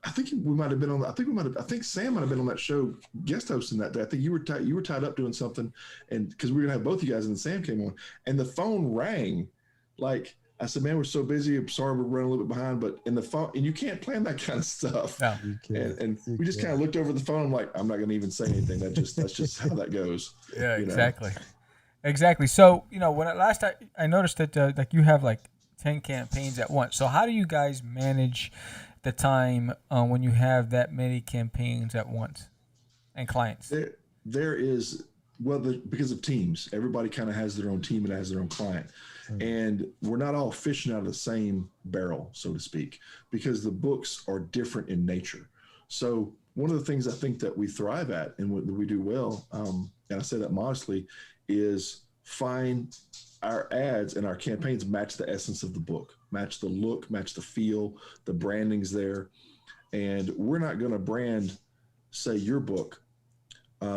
Speaker 5: I think we might have been on. I think Sam might have been on that show guest hosting that day. I think you were tied up doing something, and because we were gonna have both you guys, and then Sam came on, and the phone rang. Like, I said, man, we're so busy. I'm sorry, we're running a little bit behind, but in the phone, and you can't plan that kind of stuff.
Speaker 1: No,
Speaker 5: and we just kind of looked over the phone. I'm like, I'm not gonna even say anything. That's just how that goes.
Speaker 1: Yeah, exactly. So when last I noticed that like you have like 10 campaigns at once. So how do you guys manage the time when you have that many campaigns at once and clients?
Speaker 5: There is, because of teams, everybody kind of has their own team and has their own client. And we're not all fishing out of the same barrel, so to speak, because the books are different in nature. So one of the things I think that we thrive at and what we do well, and I say that modestly, is find our ads and our campaigns match the essence of the book, match the look, match the feel, the branding's there. And we're not going to brand, say, your book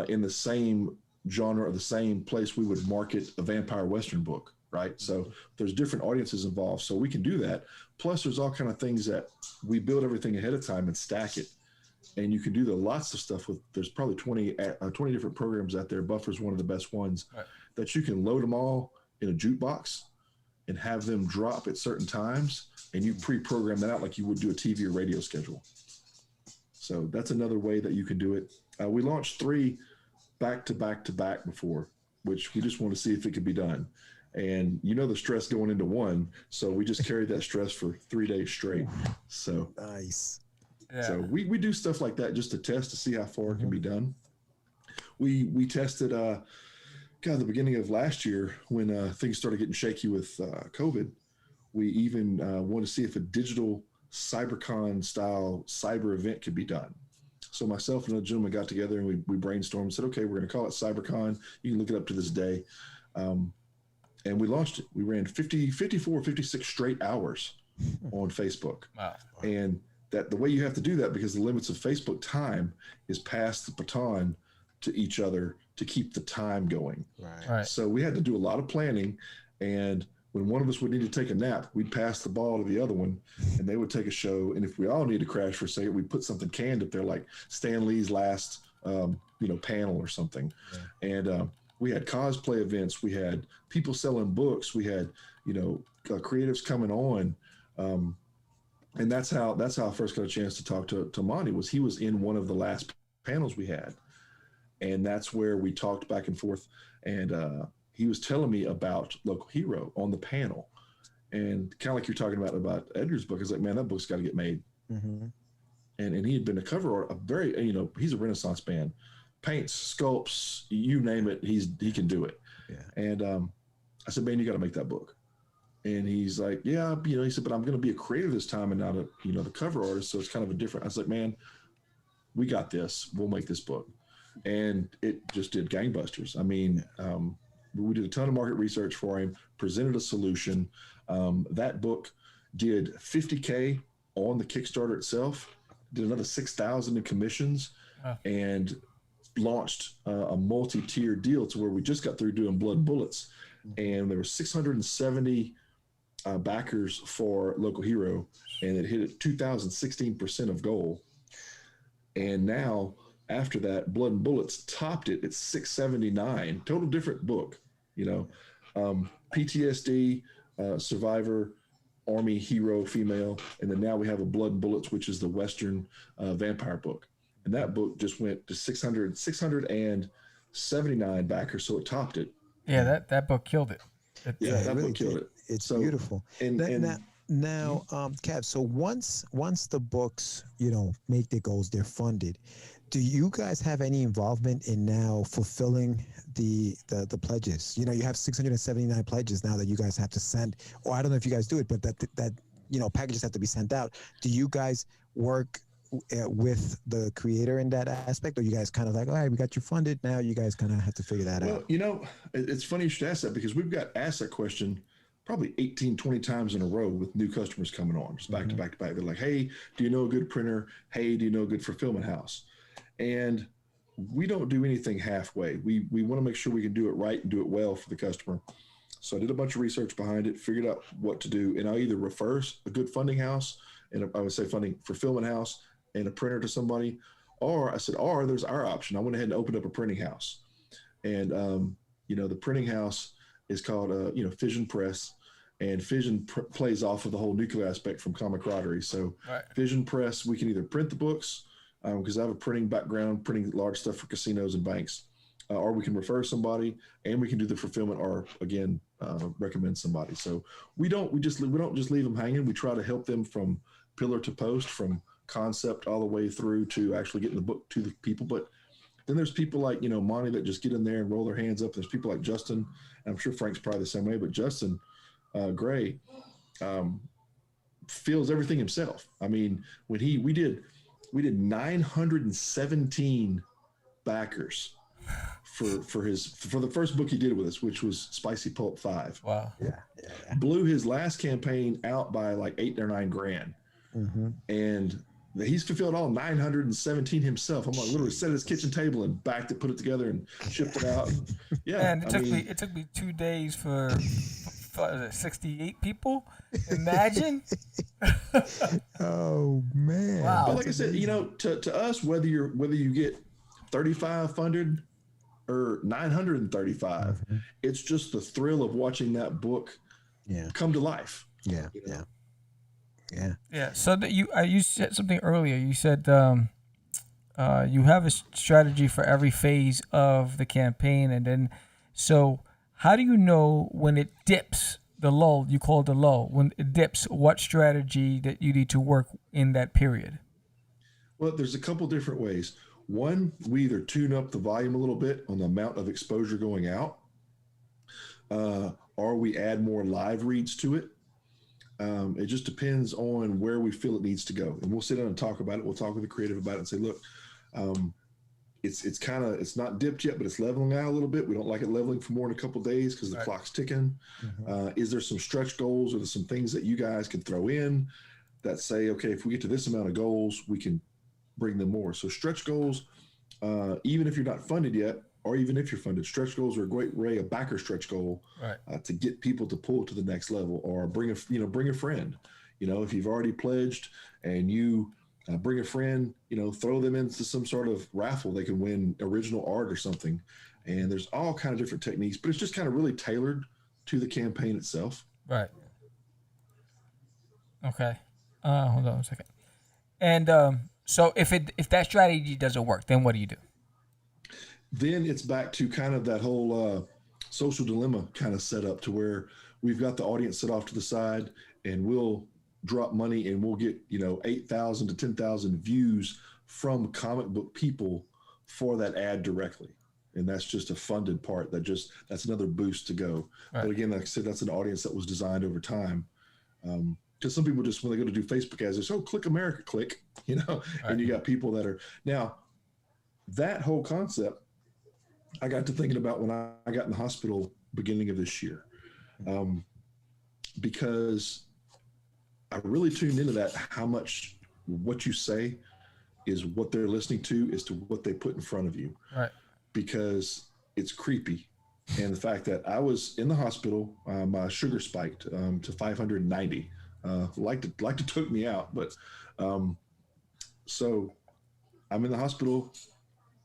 Speaker 5: in the same genre or the same place we would market a vampire Western book, right? So there's different audiences involved, so we can do that. Plus, there's all kind of things that we build everything ahead of time and stack it. And you can do lots of stuff with, there's probably 20 different programs out there. Buffer's one of the best ones, that you can load them all in a jukebox and have them drop at certain times, and you pre-program that out like you would do a TV or radio schedule. So that's another way that you can do it. We launched 3 back to back before, which we just want to see if it could be done. And the stress going into one, so we just carried that stress for 3 days straight. So
Speaker 2: nice.
Speaker 1: Yeah.
Speaker 5: So we do stuff like that just to test to see how far it can be done. We tested the beginning of last year when things started getting shaky with COVID. We even wanted to see if a digital CyberCon style cyber event could be done. So myself and another gentleman got together and we brainstormed and said, okay, we're going to call it CyberCon. You can look it up to this day. And we launched it. We ran 56 straight hours on Facebook.
Speaker 1: Wow.
Speaker 5: And that the way you have to do that, because the limits of Facebook time, is pass the baton to each other to keep the time going.
Speaker 1: Right.
Speaker 5: So we had to do a lot of planning, and when one of us would need to take a nap, we'd pass the ball to the other one, and they would take a show. And if we all need to crash for a second, we'd put something canned up there, like Stan Lee's last, panel or something. Yeah. And we had cosplay events, we had people selling books, we had, creatives coming on. And that's how I first got a chance to talk to Monty. Was he was in one of the last panels we had, and that's where we talked back and forth. And he was telling me about Local Hero on the panel, and kind of like you're talking about Edgar's book. I was like, man, that book's got to get made. Mm-hmm. And he had been a cover art, he's a Renaissance man, paints, sculpts, you name it, he can do it. Yeah. And I said, man, you got to make that book. And he's like, yeah, he said, but I'm going to be a creator this time and not the cover artist. So it's kind of a different. I was like, man, we got this. We'll make this book. And it just did gangbusters. I mean, we did a ton of market research for him, presented a solution. That book did $50K on the Kickstarter itself, did another 6,000 in commissions, and launched a multi-tier deal to where we just got through doing Blood and Bullets. And there were 670 backers for Local Hero, and it hit at 2,016% of goal. And now, after that, Blood and Bullets topped it at 679. Total different book, PTSD, survivor, army hero, female, and then now we have a Blood and Bullets, which is the Western vampire book. And that book just went to 679 backers, so it topped it.
Speaker 1: Yeah, that book killed it.
Speaker 5: That really book killed it.
Speaker 2: It's beautiful. Now, Kev, so once the books, make their goals, they're funded, do you guys have any involvement in now fulfilling the pledges? You have 679 pledges now that you guys have to send, or I don't know if you guys do it, but that packages have to be sent out. Do you guys work with the creator in that aspect, or you guys kind of like, all right, we got you funded, now you guys kind of have to figure that out?
Speaker 5: Well, it's funny you should ask that, because we've got asked that question probably 18, 20 times in a row with new customers coming on, just back to back to back. They're like, hey, do you know a good printer? Hey, do you know a good fulfillment house? And we don't do anything halfway. We want to make sure we can do it right and do it well for the customer. So I did a bunch of research behind it, figured out what to do, and I'll either refer a good funding house, and I would say funding fulfillment house, and a printer to somebody, or I said, there's our option. I went ahead and opened up a printing house, and the printing house is called Fission Press, and Fission plays off of the whole nuclear aspect from camaraderie. So Fission Press, we can either print the books, because I have a printing background, printing large stuff for casinos and banks, or we can refer somebody, and we can do the fulfillment, or again recommend somebody. So we don't just leave them hanging. We try to help them from pillar to post, from concept all the way through to actually getting the book to the people. But then there's people like Monty that just get in there and roll their hands up. There's people like Justin, and I'm sure Frank's probably the same way, but Justin Gray feels everything himself. I mean, when we did 917 backers for the first book he did with us, which was Spicy Pulp 5.
Speaker 1: Wow.
Speaker 2: Yeah.
Speaker 5: Blew his last campaign out by like $8 or $9 grand. Mm-hmm. And he's fulfilled all 917 himself. I'm like, literally set at his kitchen table and backed it, put it together, and shipped it out. Yeah.
Speaker 1: And it took me 2 days for 68 people. Imagine.
Speaker 2: Oh man.
Speaker 1: Wow.
Speaker 5: But like I said, to us, whether you get 35 funded or 935, it's just the thrill of watching that book come to life.
Speaker 2: Yeah.
Speaker 1: So that you said something earlier. You said you have a strategy for every phase of the campaign, and then so how do you know when it dips, the lull? You call it the lull. When it dips, what strategy that you need to work in that period?
Speaker 5: Well, there's a couple different ways. One, we either tune up the volume a little bit on the amount of exposure going out, or we add more live reads to it. It just depends on where we feel it needs to go. And we'll sit down and talk about it. We'll talk with the creative about it and say, look, it's not dipped yet, but it's leveling out a little bit. We don't like it leveling for more than a couple of days because the clock's ticking. Is there some stretch goals, or there's some things that you guys can throw in that say, okay, if we get to this amount of goals, we can bring them more. So stretch goals, even if you're not funded yet, or even if you're funded, stretch goals are a great way, a backer stretch goal to get people to pull to the next level, or bring a friend. If you've already pledged and you bring a friend, throw them into some sort of raffle, they can win original art or something. and there's all kind of different techniques, but it's just kind of really tailored to the campaign itself.
Speaker 1: Right. Okay. Hold on a second. And so if that strategy doesn't work, then what do you do?
Speaker 5: Then it's back to kind of that whole social dilemma kind of setup, to where we've got the audience set off to the side, and we'll drop money and we'll get 8,000 to 10,000 views from comic book people for that ad directly. And that's just a funded part. That's another boost to go. Right. But again, like I said, that's an audience that was designed over time. Because some people just, when they go to do Facebook ads, they say, "Oh, click America, click," Right. And you got people that are now, that whole concept I got to thinking about when I got in the hospital beginning of this year, because I really tuned into that, how much what you say is what they're listening to, is to what they put in front of you.
Speaker 1: Right. Because
Speaker 5: it's creepy. And the fact that I was in the hospital, my sugar spiked to 590. Like to took me out, but so I'm in the hospital.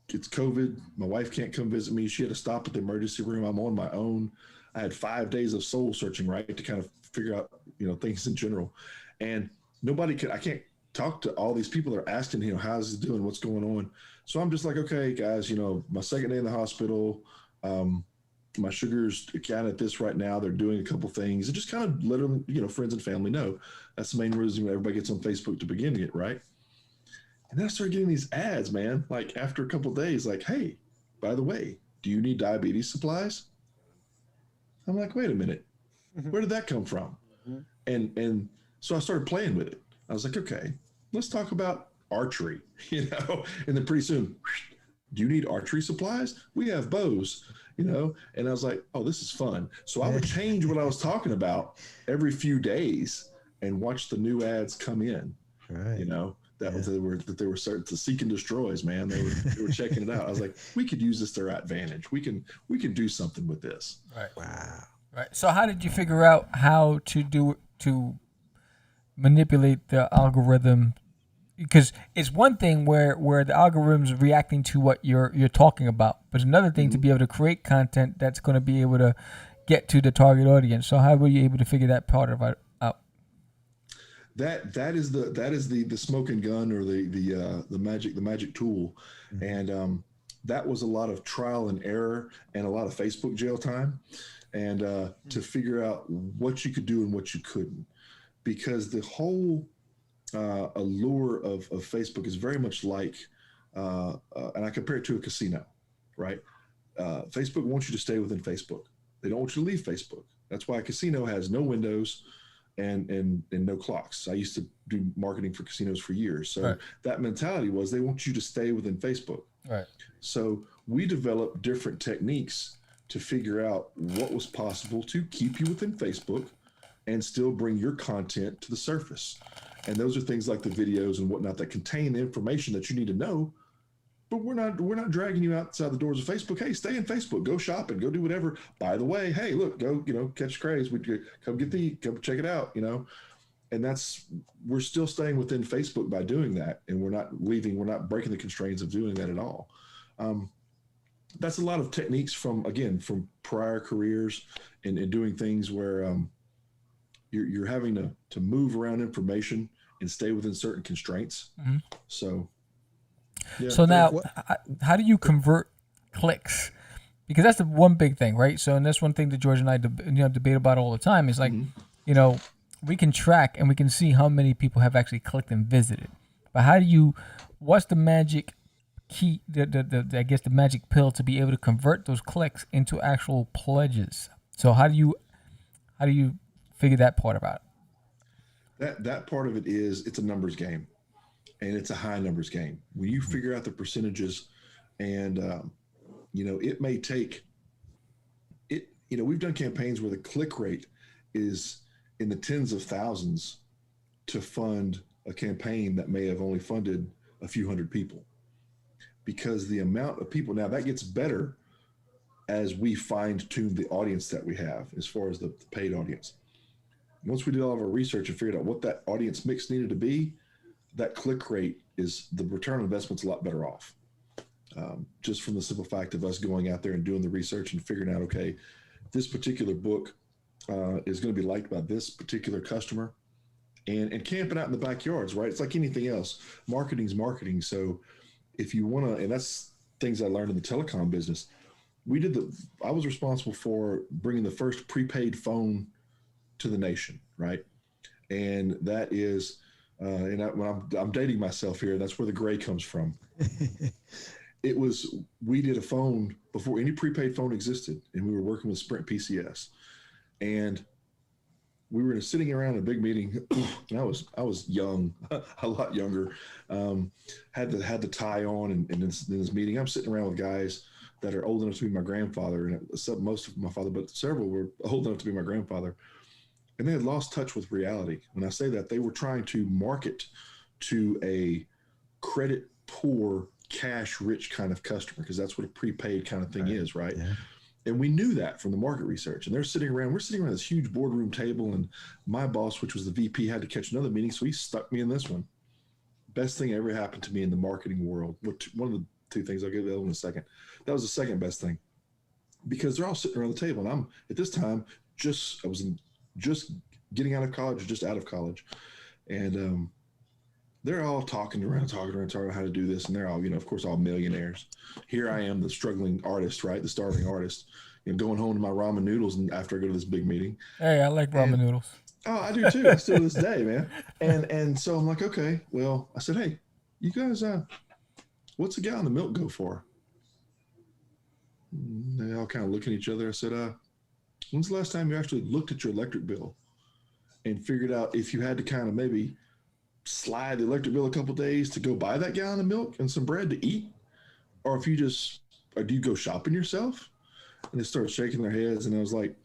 Speaker 5: It's COVID. My wife can't come visit me. She had to stop at the emergency room. I'm on my own. I had 5 days of soul searching, right, to kind of figure out, things in general. And I can't talk to all these people that are asking, how's he doing? What's going on? So I'm just like, okay, guys, my second day in the hospital, my sugar's kind of at this right now. They're doing a couple things, and just kind of let them, friends and family know. That's the main reason everybody gets on Facebook to begin it, right? And then I started getting these ads, man, like after a couple of days, like, "Hey, by the way, do you need diabetes supplies?" I'm like, wait a minute, where did that come from? And so I started playing with it. I was like, okay, let's talk about archery, and then pretty soon, "Do you need archery supplies? We have bows." And I was like, oh, this is fun. So I would change what I was talking about every few days and watch the new ads come in. Right. That they were starting to seek and destroys, man. They were checking it out. I was like, we could use this to our advantage. We can do something with this.
Speaker 1: Right. Wow. Right. So how did you figure out how to manipulate the algorithm? Because it's one thing where the algorithm's reacting to what you're talking about, but it's another thing to be able to create content that's going to be able to get to the target audience. So how were you able to figure that part of it out?
Speaker 5: That is the smoking gun, or the magic tool, and that was a lot of trial and error and a lot of Facebook jail time, and to figure out what you could do and what you couldn't, because the whole allure of Facebook is very much like, and I compare it to a casino, right? Facebook wants you to stay within Facebook. They don't want you to leave Facebook. That's why a casino has no windows and no clocks. I used to do marketing for casinos for years. So that mentality was they want you to stay within Facebook. Right. So we developed different techniques to figure out what was possible to keep you within Facebook and still bring your content to the surface. And those are things like the videos and whatnot that contain the information that you need to know, but we're not dragging you outside the doors of Facebook. Hey, stay in Facebook, go shopping, go do whatever. By the way, hey, look, go, catch Craze. Come check it out, and we're still staying within Facebook by doing that. And we're not breaking the constraints of doing that at all. That's a lot of techniques from prior careers and doing things where, you're having to move around information and stay within certain constraints. Mm-hmm. So, yeah.
Speaker 1: So now, how do you convert clicks? Because that's the one big thing, right? So, and that's one thing that George and I debate about all the time is like, we can track and we can see how many people have actually clicked and visited. But what's the magic key, I guess the magic pill to be able to convert those clicks into actual pledges? So how do you figure that part about?
Speaker 5: That part of it is, it's a numbers game, and it's a high numbers game. When you figure out the percentages, and it may take it. We've done campaigns where the click rate is in the tens of thousands to fund a campaign that may have only funded a few hundred people, because the amount of people, now that gets better as we fine tune the audience that we have as far as the paid audience. Once we did all of our research and figured out what that audience mix needed to be, that click rate the return on investment's a lot better off. just from the simple fact of us going out there and doing the research and figuring out, okay, this particular book is going to be liked by this particular customer, and camping out in the backyards, right? It's like anything else. Marketing's marketing. So if you want to, and that's things I learned in the telecom business. I was responsible for bringing the first prepaid phone to the nation, right? And that is, I'm dating myself here. That's where the gray comes from. We did a phone before any prepaid phone existed, and we were working with Sprint PCS, and we were sitting around in a big meeting. And I was young, a lot younger. Had the tie on, and in this meeting, I'm sitting around with guys that are old enough to be my grandfather, and most of my father, but several were old enough to be my grandfather, and they had lost touch with reality. When I say that, they were trying to market to a credit poor, cash rich kind of customer, because that's what a prepaid kind of thing is, right? Yeah. And we knew that from the market research. And we're sitting around this huge boardroom table, and my boss, which was the VP, had to catch another meeting, so he stuck me in this one. Best thing ever happened to me in the marketing world. One of the two things, I'll get to that in a second. That was the second best thing, because they're all sitting around the table, and I'm at this time I was just getting out of college, or just out of college, and they're all talking around how to do this, and they're all, of course, all millionaires. Here I am, the struggling artist, right? The starving artist, going home to my ramen noodles, and after I go to this big meeting.
Speaker 1: Hey, I like ramen noodles.
Speaker 5: Oh, I do too. I still to this day, man. And so I'm like, okay, well, I said, hey, you guys, what's a gallon of milk go for? And they all kind of look at each other. I said, when's the last time you actually looked at your electric bill and figured out if you had to kind of maybe slide the electric bill a couple of days to go buy that gallon of milk and some bread to eat? Or do you go shopping yourself? And they started shaking their heads, and I was like,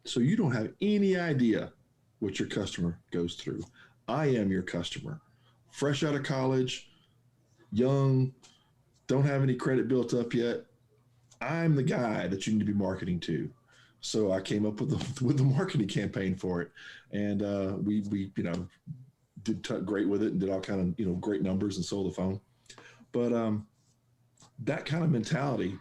Speaker 5: so you don't have any idea what your customer goes through. I am your customer. Fresh out of college, young, don't have any credit built up yet. I'm the guy that you need to be marketing to. So I came up with the marketing campaign for it, and we did great with it, and did all kind of great numbers, and sold the phone. But that kind of mentality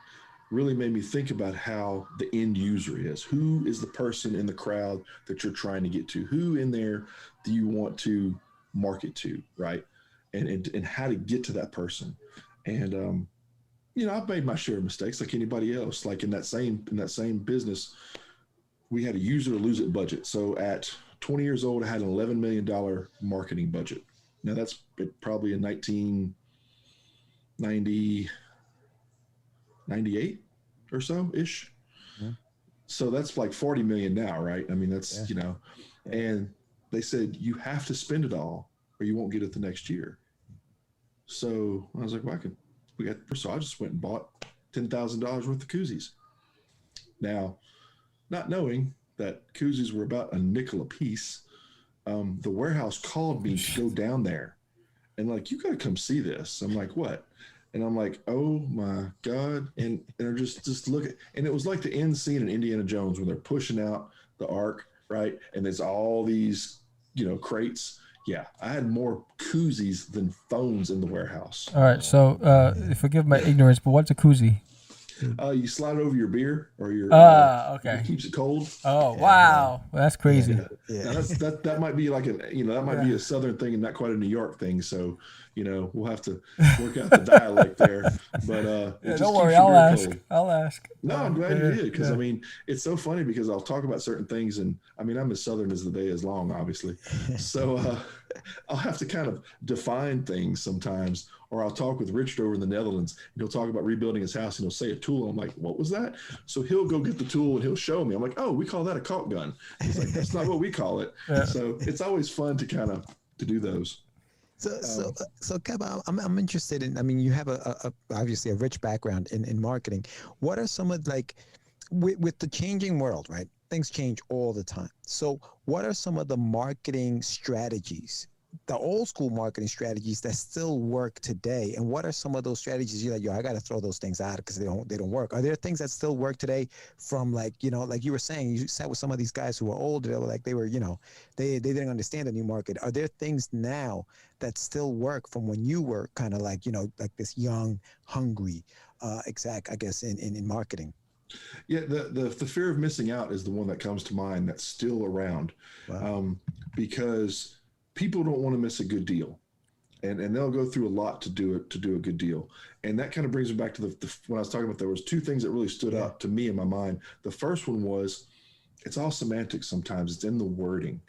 Speaker 5: really made me think about how the end user is. Who is the person in the crowd that you're trying to get to? Who in there do you want to market to, right? And how to get to that person. And I've made my share of mistakes like anybody else. Like in that same business, we had a use it or lose it budget. So at 20 years old, I had an $11 million marketing budget. Now that's probably in 1998 or so ish. Yeah. So that's like 40 million now, right? I mean, that's, and they said, you have to spend it all or you won't get it the next year. So I was like, well, so I just went and bought $10,000 worth of koozies. Now, not knowing that koozies were about a nickel a piece, the warehouse called me to go down there and like, you got to come see this. I'm like, what? And I'm like, oh my God. And they're just look at, and it was like the end scene in Indiana Jones when they're pushing out the ark, right? And there's all these, crates. Yeah, I had more koozies than phones in the warehouse.
Speaker 1: All right, so forgive my ignorance, but what's a koozie?
Speaker 5: You slide it over your beer or your
Speaker 1: okay.
Speaker 5: It keeps it cold.
Speaker 1: Oh wow, well, that's crazy.
Speaker 5: Yeah. Now that might be like be a Southern thing and not quite a New York thing. So we'll have to work out the dialect there. But
Speaker 1: don't worry, I'll ask. Cold. I'll ask.
Speaker 5: No, I'm glad you did, because I mean it's so funny because I'll talk about certain things, and I mean I'm as Southern as the day is long, obviously. So I'll have to kind of define things sometimes. Or I'll talk with Richard over in the Netherlands, and he'll talk about rebuilding his house, and he'll say a tool. I'm like, what was that? So he'll go get the tool, and he'll show me. I'm like, oh, we call that a caulk gun. He's like, that's not what we call it. Yeah. So it's always fun to to do those.
Speaker 2: So Kev, I'm interested in. I mean, you have a obviously a rich background in marketing. What are some of with the changing world, right? Things change all the time. So what are some of the marketing strategies, the old school marketing strategies that still work today? And what are some of those strategies you're like, I got to throw those things out because they don't work? Are there things that still work today from like you were saying, you sat with some of these guys who were older, they were like, they were, they didn't understand the new market. Are there things now that still work from when you were kind of like, like this young, hungry exact, I guess, in marketing.
Speaker 5: Yeah, the fear of missing out is the one that comes to mind that's still around.
Speaker 2: Wow.
Speaker 5: Because people don't want to miss a good deal. And they'll go through a lot to do a good deal. And that kind of brings me back to the when I was talking about, there was two things that really stood out to me in my mind. The first one was, it's all semantics sometimes. It's in the wording.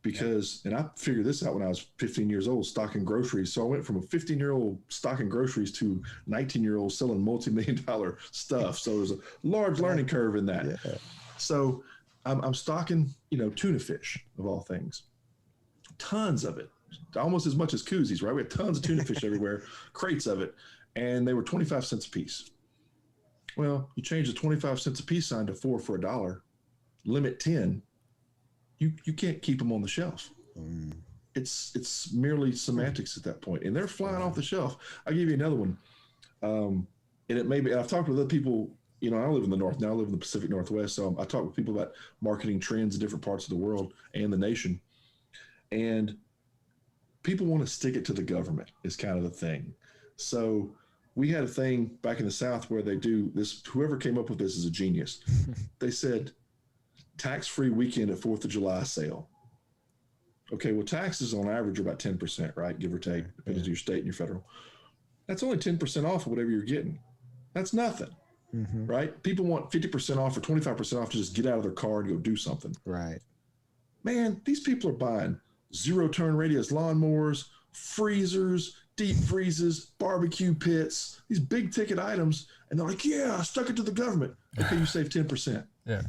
Speaker 5: Because, and I figured this out when I was 15 years old, stocking groceries. So I went from a 15-year-old stocking groceries to 19-year-old selling multi-million-dollar stuff. So there's a large learning curve in that.
Speaker 2: Yeah.
Speaker 5: So I'm stocking, tuna fish of all things, tons of it, almost as much as koozies, right? We had tons of tuna fish everywhere, crates of it, and they were 25 cents a piece. Well, you change the 25 cents a piece sign to 4 for $1, limit 10. You can't keep them on the shelf. It's merely semantics at that point, and they're flying off the shelf. I'll give you another one, and it may be. I've talked with other people. I live in the North now. I live in the Pacific Northwest, so I talk with people about marketing trends in different parts of the world and the nation. And people want to stick it to the government is kind of the thing. So we had a thing back in the South where they do this. Whoever came up with this is a genius. They said, tax-free weekend at 4th of July sale. Okay, well, taxes on average are about 10%, right? Give or take, depending on your state and your federal. That's only 10% off of whatever you're getting. That's nothing, right? People want 50% off or 25% off to just get out of their car and go do something.
Speaker 2: Right.
Speaker 5: Man, these people are buying zero-turn radius lawnmowers, freezers, deep freezes, barbecue pits, these big-ticket items, and they're like, yeah, I stuck it to the government. Okay, you save 10%.
Speaker 1: Yeah.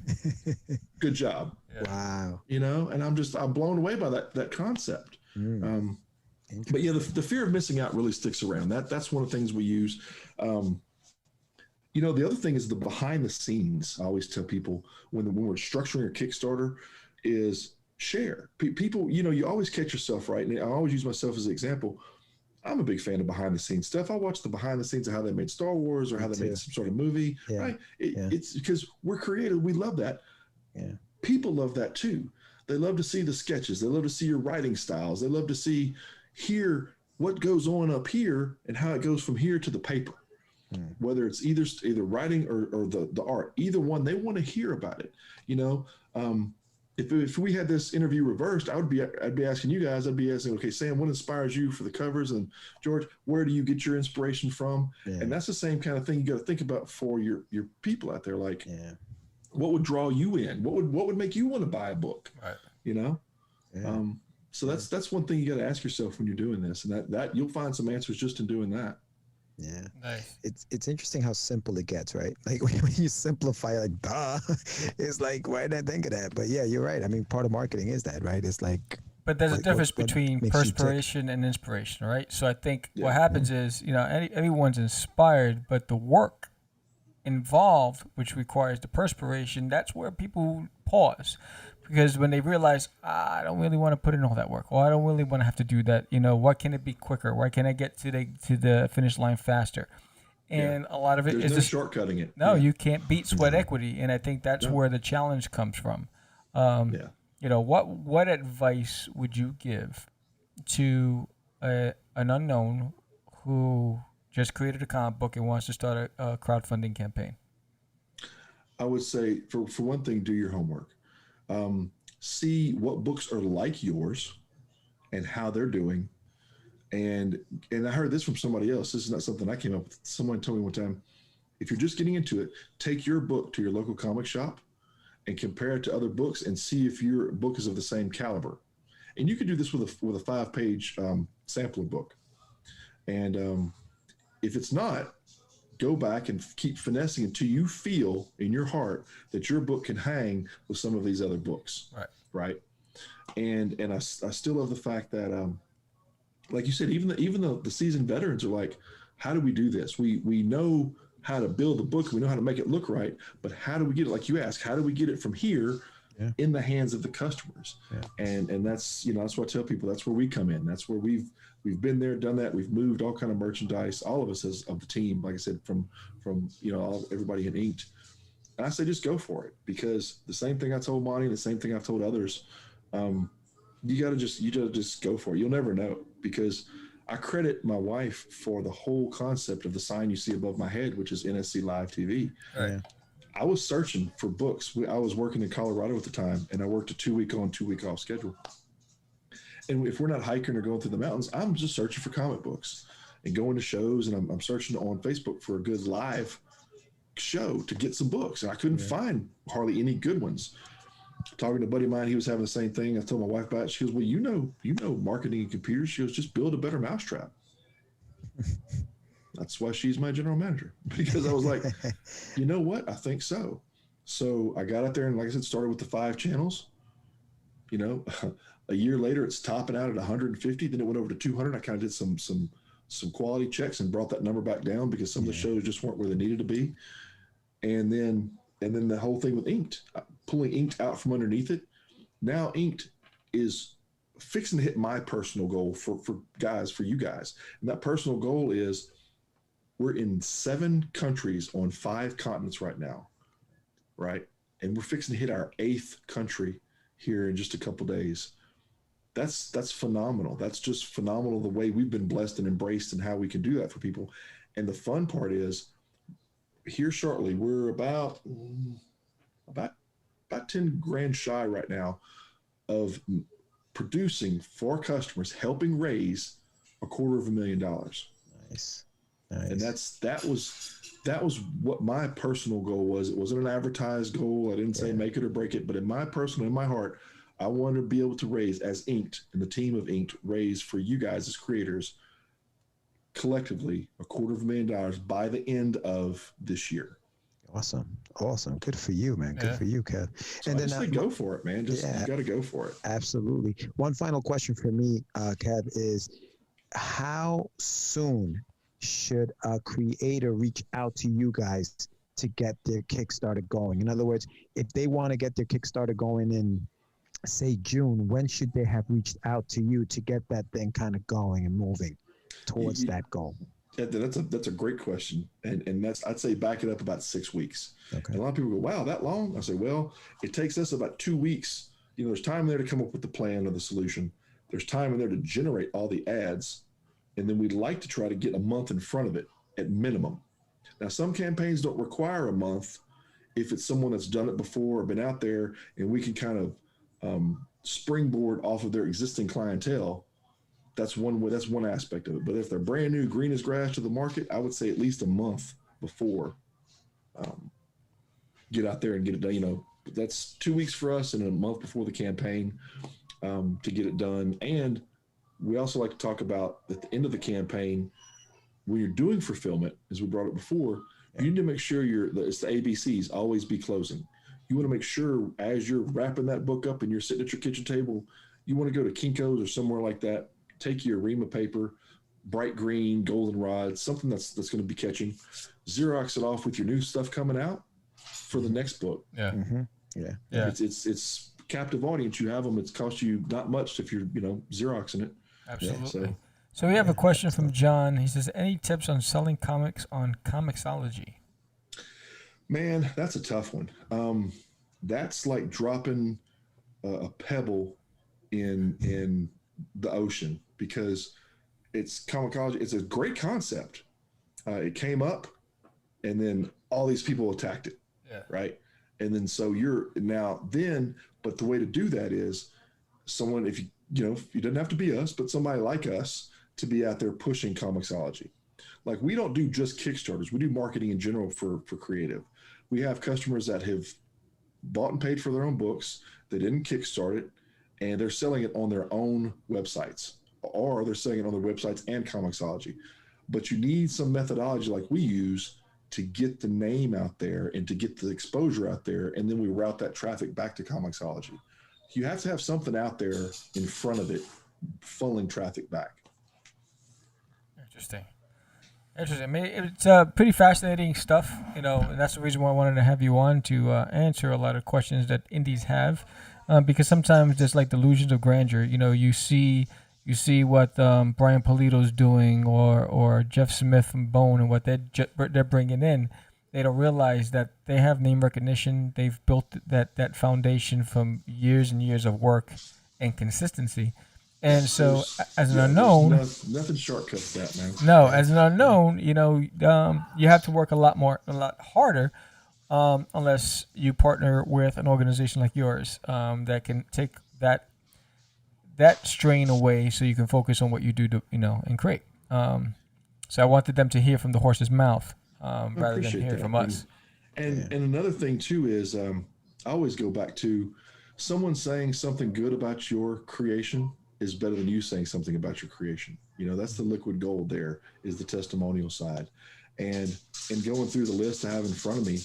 Speaker 5: Good job.
Speaker 1: Yeah.
Speaker 2: Wow.
Speaker 5: And I'm blown away by that concept. But yeah, the fear of missing out really sticks around. That's one of the things we use. The other thing is the behind the scenes. I always tell people when we're structuring a Kickstarter is share. People, you always catch yourself, right? And I always use myself as an example. I'm a big fan of behind the scenes stuff. I watch the behind the scenes of how they made Star Wars or how they made some sort of movie, right? It's because we're creative. We love that.
Speaker 2: Yeah.
Speaker 5: People love that too. They love to see the sketches. They love to see your writing styles. They love to hear what goes on up here and how it goes from here to the paper. Whether it's either writing or the art, either one, they want to hear about it. If we had this interview reversed, I'd be asking you guys. I'd be asking, okay, Sam, what inspires you for the covers, and George, where do you get your inspiration from? Yeah. And that's the same kind of thing you got to think about for your people out there. Like, what would draw you in? What would make you want to buy a book? Right.
Speaker 2: Yeah.
Speaker 5: So that's one thing you got to ask yourself when you're doing this, and that you'll find some answers just in doing that.
Speaker 2: Yeah.
Speaker 1: Nice.
Speaker 2: It's interesting how simple it gets, right? Like when you simplify, like, duh, it's like, why didn't I think of that? But yeah, you're right. I mean, part of marketing is that, right? It's like,
Speaker 1: but there's a difference between perspiration and inspiration, right? So I think what happens is, everyone's inspired, but the work involved, which requires the perspiration, that's where people pause. Because when they realize, I don't really want to put in all that work, or I don't really want to have to do that, what can it be quicker? Why can I get to the finish line faster? And a lot of it
Speaker 5: is
Speaker 1: just
Speaker 5: shortcutting it.
Speaker 1: No, you can't beat sweat equity, and I think that's where the challenge comes from. What advice would you give to an unknown who just created a comic book and wants to start a crowdfunding campaign?
Speaker 5: I would say, for one thing, do your homework. See what books are like yours and how they're doing. And I heard this from somebody else. This is not something I came up with. Someone told me one time, if you're just getting into it, take your book to your local comic shop and compare it to other books and see if your book is of the same caliber. And you can do this with a 5-page sampler book. And if it's not, go back and keep finessing until you feel in your heart that your book can hang with some of these other books. Right. And I still love the fact that, like you said, even the seasoned veterans are like, how do we do this? We know how to build the book. We know how to make it look right, but how do we get it? Like you ask, how do we get it from here in the hands of the customers? And that's, that's what I tell people. That's where we come in. That's where we've been there, done that. We've moved all kind of merchandise, all of us of the team, like I said, from everybody in Inked. And I say, just go for it, because the same thing I told Monty, the same thing I've told others, you gotta just go for it. You'll never know, because I credit my wife for the whole concept of the sign you see above my head, which is NSC Live TV.
Speaker 2: Yeah.
Speaker 5: I was searching for books. I was working in Colorado at the time, and I worked a 2-week on, 2-week off schedule. And if we're not hiking or going through the mountains, I'm just searching for comic books and going to shows, and I'm searching on Facebook for a good live show to get some books. And I couldn't find hardly any good ones. Talking to a buddy of mine, he was having the same thing. I told my wife about it. She goes, well, you know marketing and computers. She goes, just build a better mousetrap. That's why she's my general manager, because I was like, you know what? I think so. So I got out there and, like I said, started with the 5 channels. You know, a year later, it's topping out at 150. Then it went over to 200. I kind of did some quality checks and brought that number back down because some of the shows just weren't where they needed to be. And then the whole thing with Inked, pulling Inked out from underneath it. Now Inked is fixing to hit my personal goal for you guys. And that personal goal is we're in 7 countries on 5 continents right now, right? And we're fixing to hit our 8th country here in just a couple days. That's phenomenal. That's just phenomenal, the way we've been blessed and embraced and how we can do that for people. And the fun part is, here shortly, we're about 10 grand shy right now of producing for customers, helping raise $250,000.
Speaker 2: Nice.
Speaker 5: And that was what my personal goal was. It wasn't an advertised goal. I didn't say make it or break it, but in my heart, I wanted to be able to raise, as Inked and the team of Inked, raise for you guys as creators collectively $250,000 by the end of this year.
Speaker 2: Awesome. Good for you, man. Good for you, Kev.
Speaker 5: So and then just go for it, man. You got to go for it.
Speaker 2: Absolutely. One final question for me, Kev, is how soon should a creator reach out to you guys to get their Kickstarter going? In other words, if they want to get their Kickstarter going in, say, June, when should they have reached out to you to get that thing kind of going and moving towards that goal?
Speaker 5: Yeah, that's a great question. And that's, I'd say, back it up about 6 weeks.
Speaker 2: Okay.
Speaker 5: And a lot of people go, wow, that long? I say, well, it takes us about 2 weeks. You know, there's time there to come up with the plan or the solution. There's time in there to generate all the ads. And then we'd like to try to get a month in front of it at minimum. Now, some campaigns don't require a month if it's someone that's done it before or been out there, and we can kind of springboard off of their existing clientele. That's one aspect of it. But if they're brand new, green as grass to the market, I would say at least a month before get out there and get it done. You know, that's 2 weeks for us and a month before the campaign to get it done. And we also like to talk about at the end of the campaign, when you're doing fulfillment, as we brought up before, you need to make sure it's the ABCs, always be closing. You want to make sure as you're wrapping that book up and you're sitting at your kitchen table, you want to go to Kinko's or somewhere like that, take your Rima paper, bright green, goldenrod, something that's going to be catching, Xerox it off with your new stuff coming out for the next book.
Speaker 1: Yeah.
Speaker 2: Mm-hmm. Yeah.
Speaker 5: It's captive audience. You have them. It's cost you not much if you're, Xeroxing it.
Speaker 1: Absolutely.
Speaker 5: Yeah,
Speaker 1: so we have a question from John. He says, any tips on selling comics on Comixology?
Speaker 5: Man, that's a tough one. That's like dropping a pebble in the ocean, because it's Comixology. It's a great concept. It came up, and then all these people attacked it.
Speaker 1: Yeah.
Speaker 5: Right. And then but the way to do that is someone, if you doesn't have to be us, but somebody like us to be out there pushing Comixology. Like, we don't do just Kickstarters. We do marketing in general for creative. We have customers that have bought and paid for their own books. They didn't Kickstart it, and they're selling it on their own websites, or they're selling it on their websites and Comixology. But you need some methodology like we use to get the name out there and to get the exposure out there, and then we route that traffic back to Comixology. You have to have something out there in front of it, funneling traffic back.
Speaker 1: Interesting. I mean, it's pretty fascinating stuff, and that's the reason why I wanted to have you on, to answer a lot of questions that indies have, because sometimes there's like delusions of grandeur. You see what Brian Polito's doing, or Jeff Smith from Bone, and what they're bringing in. They don't realize that they have name recognition. They've built that foundation from years and years of work and consistency. And so, as an
Speaker 5: there's
Speaker 1: unknown,
Speaker 5: nothing shortcuts that, man.
Speaker 1: no, as an unknown, you have to work a lot harder, unless you partner with an organization like yours, that can take that strain away, so you can focus on what you do and create. So I wanted them to hear from the horse's mouth, rather than hear from us.
Speaker 5: And another thing too is, I always go back to someone saying something good about your creation is better than you saying something about your creation. That's the liquid gold. There is the testimonial side. And going through the list I have in front of me,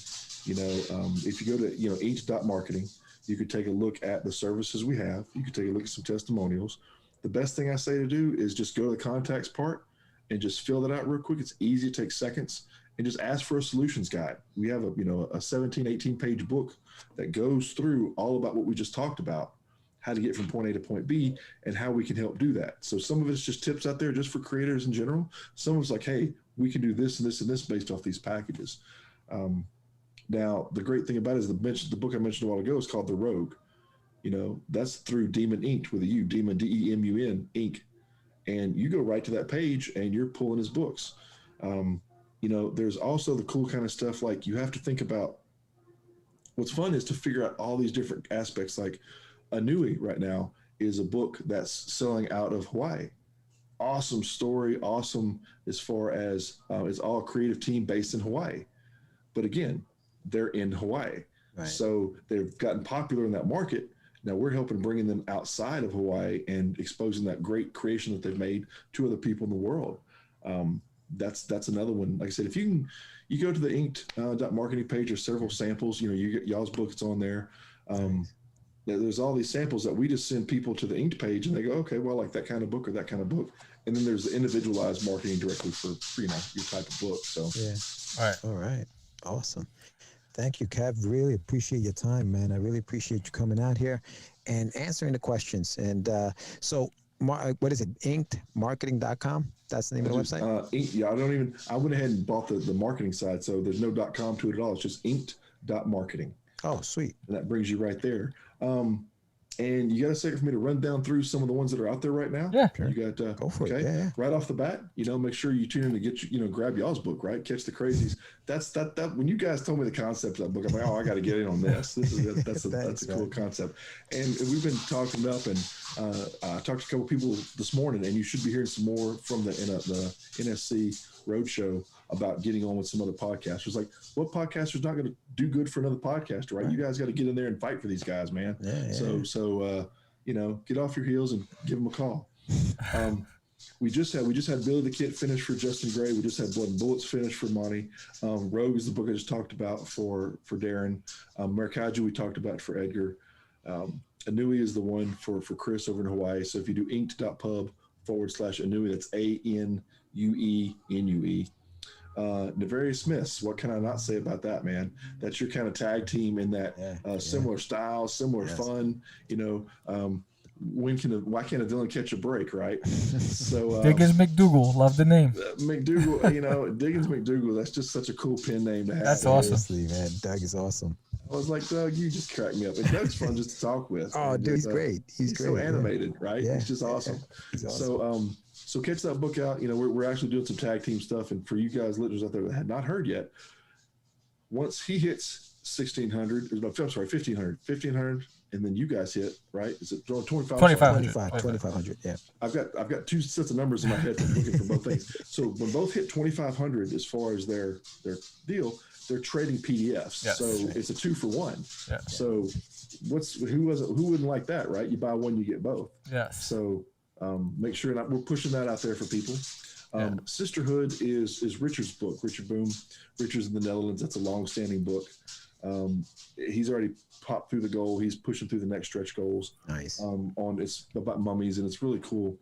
Speaker 5: if you go to, inked.marketing, you could take a look at the services we have. You could take a look at some testimonials. The best thing I say to do is just go to the contacts part and just fill that out real quick. It's easy, it takes seconds, and just ask for a solutions guide. We have a 17, 18 page book that goes through all about what we just talked about, how to get from point A to point B, and how we can help do that. So some of it's just tips out there just for creators in general. Some of it's like, hey, we can do this and this and this based off these packages. Now, the great thing about it is the book I mentioned a while ago is called The Rogue. That's through Demon Inked with a U, Demon, DEMUN, Inc. And you go right to that page and you're pulling his books. There's also the cool kind of stuff, like you have to think about, what's fun is to figure out all these different aspects. Like Anui right now is a book that's selling out of Hawaii. Awesome story, awesome as far as it's all a creative team based in Hawaii. But again, they're in Hawaii. Right. So they've gotten popular in that market. Now we're helping bringing them outside of Hawaii and exposing that great creation that they've made to other people in the world. That's another one. Like I said, if you go to the inked.marketing page, there's several samples. You get y'all's book, it's on there. There's all these samples that we just send people to the Inked page, and they go, okay, well, I like that kind of book or that kind of book. And then there's the individualized marketing directly for your type of book. So
Speaker 2: all right, awesome. Thank you, Kev. Really appreciate your time, man. I really appreciate you coming out here and answering the questions. And so, what is it? InkedMarketing.com? That's the name of the website?
Speaker 5: I went ahead and bought the marketing side, so there's no .com to it at all. It's just inked.marketing.
Speaker 2: Oh, sweet.
Speaker 5: And that brings you right there. And you got a second for me to run down through some of the ones that are out there right now?
Speaker 1: Yeah.
Speaker 5: Sure. You got,
Speaker 2: go for it. Yeah.
Speaker 5: Right off the bat, make sure you tune in to get, grab y'all's book, right? Catch the Crazees. That's when you guys told me the concept of that book, I'm like, oh, I got to get in on this. That's a cool concept. And we've been talking up, and I talked to a couple people this morning, and you should be hearing some more from the NSC Roadshow about getting on with some other podcasters. Like, what podcaster's not going to do good for another podcaster, right? You guys got to get in there and fight for these guys, man.
Speaker 2: Yeah.
Speaker 5: So get off your heels and give them a call. We just had Billy the Kid finish for Justin Gray. We just had Blood and Bullets finish for Monty. Rogue is the book I just talked about for Darren. Mercaju we talked about for Edgar. Anui is the one for Chris over in Hawaii. So if you do inked.pub/Anui, that's ANUENUE. Nefarious Smiths, what can I not say about that, man? That's your kind of tag team in that similar style, similar fun. Why can't a villain catch a break, right? So
Speaker 1: Diggins McDougal, love the name.
Speaker 5: McDougal, Diggins McDougal. That's just such a cool pen name to have.
Speaker 1: That's awesome,
Speaker 2: man. Doug is awesome.
Speaker 5: I was like, Doug, you just crack me up. And Doug's fun just to talk with.
Speaker 2: Oh, dude, he's great. He's great.
Speaker 5: So animated, right?
Speaker 2: Yeah.
Speaker 5: He's just awesome.
Speaker 2: He's awesome.
Speaker 5: So catch that book out. We're actually doing some tag team stuff. And for you guys, listeners out there that had not heard yet, once he hits 1,500, and then you guys hit, right? Is it
Speaker 1: 2,500?
Speaker 2: Yeah.
Speaker 5: I've got two sets of numbers in my head that I'm looking for both things. So when both hit 2,500, as far as their deal, they're trading PDFs.
Speaker 1: Yes.
Speaker 5: So it's a 2-for-1.
Speaker 1: Yeah.
Speaker 5: So who wouldn't like that, right? You buy one, you get both.
Speaker 1: Yes.
Speaker 5: So make sure we're pushing that out there for people. Sisterhood is Richard's book. Richard Boom. Richard's in the Netherlands. That's a long-standing book. He's already popped through the goal. He's pushing through the next stretch goals.
Speaker 2: Nice.
Speaker 5: It's about mummies, and it's really cool.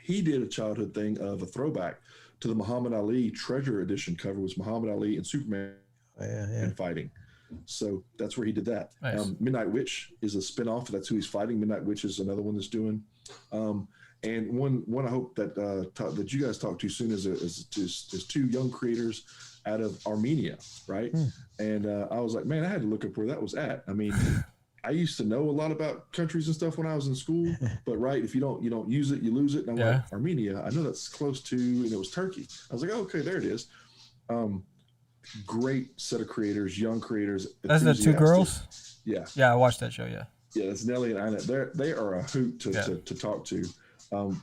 Speaker 5: He did a childhood thing of a throwback to the Muhammad Ali Treasure Edition cover. Was Muhammad Ali and Superman fighting. So that's where he did that.
Speaker 1: Nice.
Speaker 5: Midnight Witch is a spinoff. That's who he's fighting. Midnight Witch is another one that's doing. And one I hope that you guys talk to soon is two young creators out of Armenia, right? And I was like, man, I had to look up where that was at. I mean, I used to know a lot about countries and stuff when I was in school, but right, if you don't use it, you lose it. And I'm like, Armenia, I know that's close to, and it was Turkey. I was like, oh, okay, there it is. Great set of creators, young creators.
Speaker 1: That's the two girls?
Speaker 5: Yeah.
Speaker 1: Yeah, I watched that show, yeah.
Speaker 5: Yeah, that's Nelly and Ina. They are a hoot to talk to.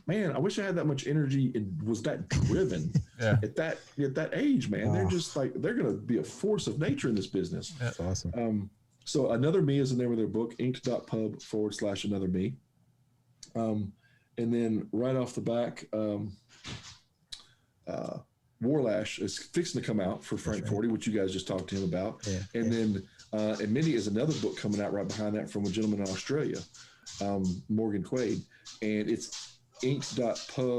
Speaker 5: Man, I wish I had that much energy and was that driven at that age, man. They're just like, they're going to be a force of nature in this business.
Speaker 2: That's awesome.
Speaker 5: So Another Me is the name of their book, inked.pub/Another Me. And then right off the back, Warlash is fixing to come out for Frank 40, which you guys just talked to him about. Yeah, and then and Minnie is another book coming out right behind that from a gentleman in Australia, Morgan Quaid. And it's inked.pub/ENMITY.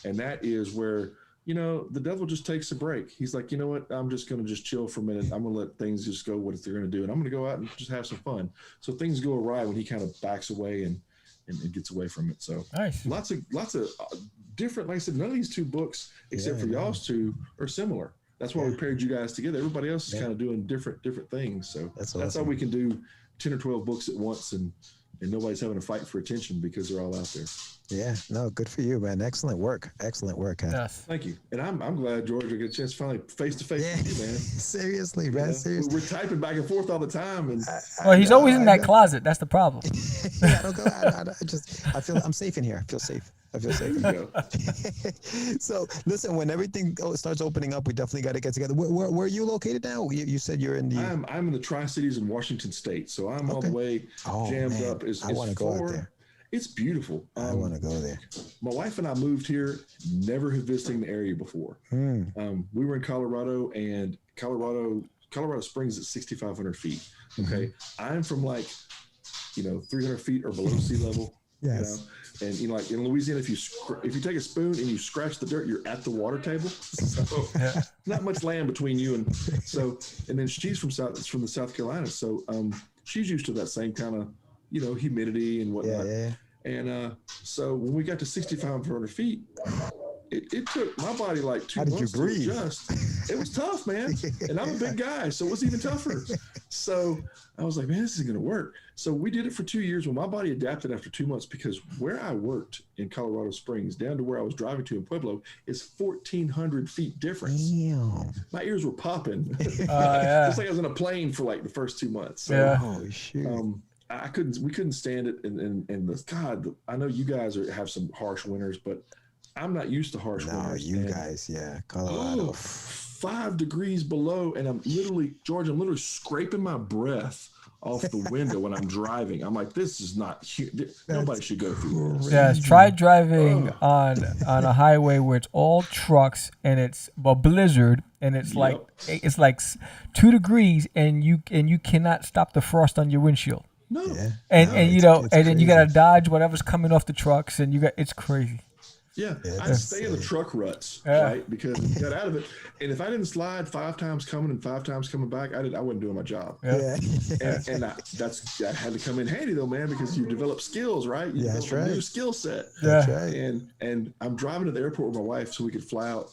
Speaker 5: And that is where, the devil just takes a break. He's like, you know what? I'm just going to just chill for a minute. I'm going to let things just go what they're going to do. And I'm going to go out and just have some fun. So things go awry when he kind of backs away and gets away from it. So
Speaker 1: nice.
Speaker 5: Lots of different, like I said, none of these two books, except for y'all's two, are similar. That's why we paired you guys together. Everybody else is kind of doing different things. So that's how we can do 10 or 12 books at once and nobody's having to fight for attention because they're all out there.
Speaker 2: Yeah, no, good for you, man. Excellent work, huh?
Speaker 1: Yes.
Speaker 5: Thank you. And I'm glad, George, I get a chance to finally face to face with you, man.
Speaker 2: Seriously, man. Seriously.
Speaker 5: We're typing back and forth all the time, and
Speaker 1: well, he's always in that closet. That's the problem.
Speaker 2: I don't go. I feel I'm safe in here. I feel safe. So listen, when everything starts opening up, we definitely got to get together. Where are you located now? You said you're in the.
Speaker 5: I'm in the Tri-Cities in Washington State, so I'm all the way jammed up.
Speaker 2: I want to go out there.
Speaker 5: It's beautiful.
Speaker 2: I want to go there.
Speaker 5: My wife and I moved here, never had visited the area before. We were in Colorado, and Colorado Springs at 6,500 feet. Okay, I'm from 300 feet or below sea level.
Speaker 2: Yes.
Speaker 5: And like in Louisiana, if you take a spoon and you scratch the dirt, you're at the water table. So not much land between you and then she's from the South Carolina, so she's used to that same kind of humidity and whatnot. And so when we got to 6,500 feet, it took my body like 2 months to adjust. It was tough, man. And I'm a big guy, so it was even tougher. So I was like, man, this is going to work. So we did it for 2 years. Well, my body adapted after 2 months because where I worked in Colorado Springs down to where I was driving to in Pueblo is 1,400 feet difference.
Speaker 2: Damn.
Speaker 5: My ears were popping. Just like I was in a plane for like the first 2 months. So,
Speaker 2: oh, shoot.
Speaker 5: we couldn't stand it. And God, I know you guys have some harsh winters, but I'm not used to harsh winters.
Speaker 2: You guys, Colorado.
Speaker 5: 5 degrees below, and I'm literally scraping my breath off the window when I'm driving. I'm like, this is not nobody should go through this.
Speaker 1: Yes, try driving on a highway where it's all trucks and it's a blizzard and it's like 2 degrees and you cannot stop the frost on your windshield.
Speaker 5: No.
Speaker 1: Yeah. And then you gotta dodge whatever's coming off the trucks and it's crazy.
Speaker 5: Yeah, I'd stay in the truck ruts, right? Because I got out of it. And if I didn't slide 5 times coming and 5 times coming back, I wasn't doing my job.
Speaker 2: Yeah.
Speaker 5: And that had to come in handy though, man, because you develop skills, right? You develop a new skill set.
Speaker 2: That's right.
Speaker 5: And I'm driving to the airport with my wife so we could fly out.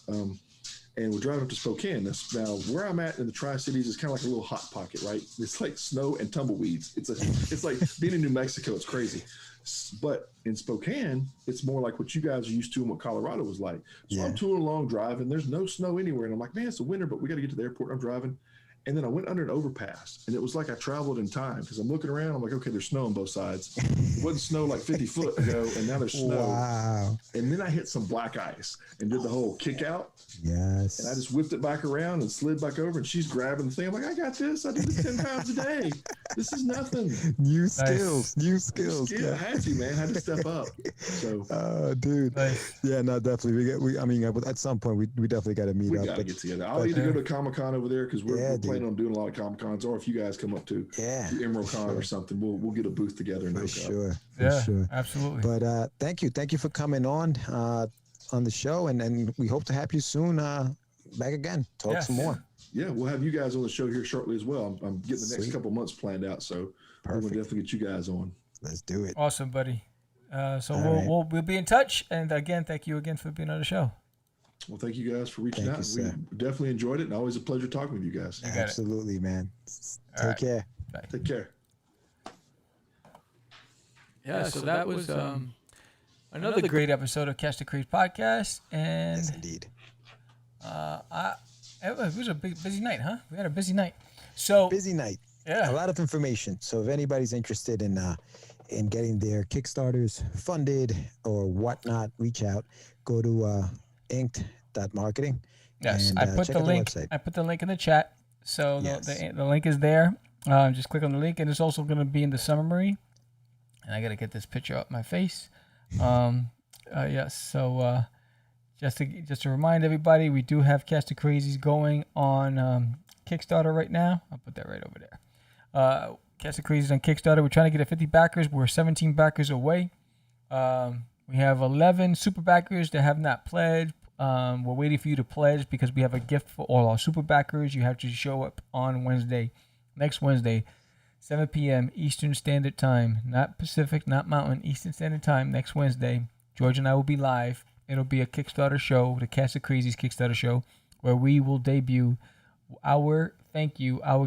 Speaker 5: And we're driving up to Spokane. Now, where I'm at in the Tri-Cities is kind of like a little hot pocket, right? It's like snow and tumbleweeds. It's like being in New Mexico. It's crazy. But in Spokane, it's more like what you guys are used to and what Colorado was like. So I'm tooling along driving. There's no snow anywhere. And I'm like, man, it's a winter, but we got to get to the airport. I'm driving. And then I went under an overpass, and it was like I traveled in time because I'm looking around. I'm like, okay, there's snow on both sides. It wasn't snow like 50 foot ago, and now there's snow.
Speaker 2: Wow.
Speaker 5: And then I hit some black ice and did the whole kick out.
Speaker 2: Yes.
Speaker 5: And I just whipped it back around and slid back over, and she's grabbing the thing. I'm like, I got this. I do this 10 times a day. This is nothing.
Speaker 2: New skills.
Speaker 5: I had to, man. I had to step up. So,
Speaker 2: dude.
Speaker 1: Nice.
Speaker 2: Yeah, no, definitely. At some point, we definitely got to meet up.
Speaker 5: We got to get together. I'll either go to Comic-Con over there because we're planning on doing a lot of Comic-Cons, or if you guys come up to Emerald Con or something, we'll get a booth together and
Speaker 2: for sure.
Speaker 1: Absolutely.
Speaker 2: But thank you for coming on the show, and we hope to have you soon back again. Talk some more.
Speaker 5: Yeah, we'll have you guys on the show here shortly as well. I'm getting the next couple months planned out, so we're going to definitely get you guys on.
Speaker 2: Let's do it.
Speaker 1: Awesome, buddy. So we'll be in touch, and again, thank you again for being on the show.
Speaker 5: Well, thank you guys for reaching
Speaker 2: Thank
Speaker 5: out.
Speaker 2: you, sir.
Speaker 5: We definitely enjoyed it, and always a pleasure talking with you guys.
Speaker 2: Absolutely, man. Take care.
Speaker 5: Take care.
Speaker 1: Yeah, so that was another great episode of Catch the Craze podcast, and
Speaker 2: Yes, indeed.
Speaker 1: it was a busy night, huh? We had a busy night. So
Speaker 2: Busy night.
Speaker 1: yeah,
Speaker 2: A lot of information. So if anybody's interested in getting their Kickstarters funded or whatnot, reach out. Go to inked.marketing.
Speaker 1: yes,
Speaker 2: and,
Speaker 1: I put
Speaker 2: check
Speaker 1: the
Speaker 2: out
Speaker 1: link.
Speaker 2: website.
Speaker 1: I put the link in the chat, so
Speaker 2: Yes.
Speaker 1: the link is there. Just click on the link, and it's also going to be in the summary. And I got to get this picture up my face. Yes. So just to remind everybody, we do have Catch the Crazees going on Kickstarter right now. I'll put that right over there. Catch the Crazees on Kickstarter. We're trying to get to 50 backers. We're 17 backers away. We have 11 super backers that have not pledged. We're waiting for you to pledge because we have a gift for all our super backers. You have to show up on next Wednesday, 7 p.m. Eastern Standard Time, not Pacific, not Mountain, Eastern Standard Time. Next Wednesday, George and I will be live. It'll be a Kickstarter show, the Catch the Crazees Kickstarter show, where we will debut our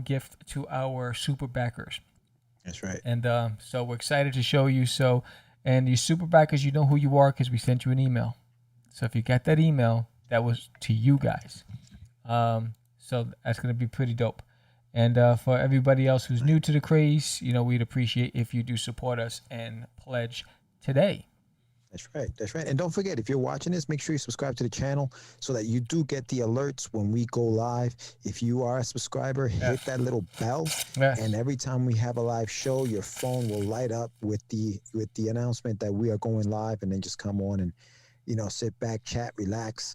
Speaker 1: gift to our super backers.
Speaker 2: That's right.
Speaker 1: And so we're excited to show you. So, and you super backers, you know who you are because we sent you an email. So if you got that email, that was to you guys. So that's going to be pretty dope. And for everybody else who's new to the craze, we'd appreciate if you do support us and pledge today.
Speaker 2: That's right. That's right. And don't forget, if you're watching this, make sure you subscribe to the channel so that you do get the alerts when we go live. If you are a subscriber, hit that little bell.
Speaker 1: Yes.
Speaker 2: And every time we have a live show, your phone will light up with the announcement that we are going live, and then just come on and, sit back, chat, relax.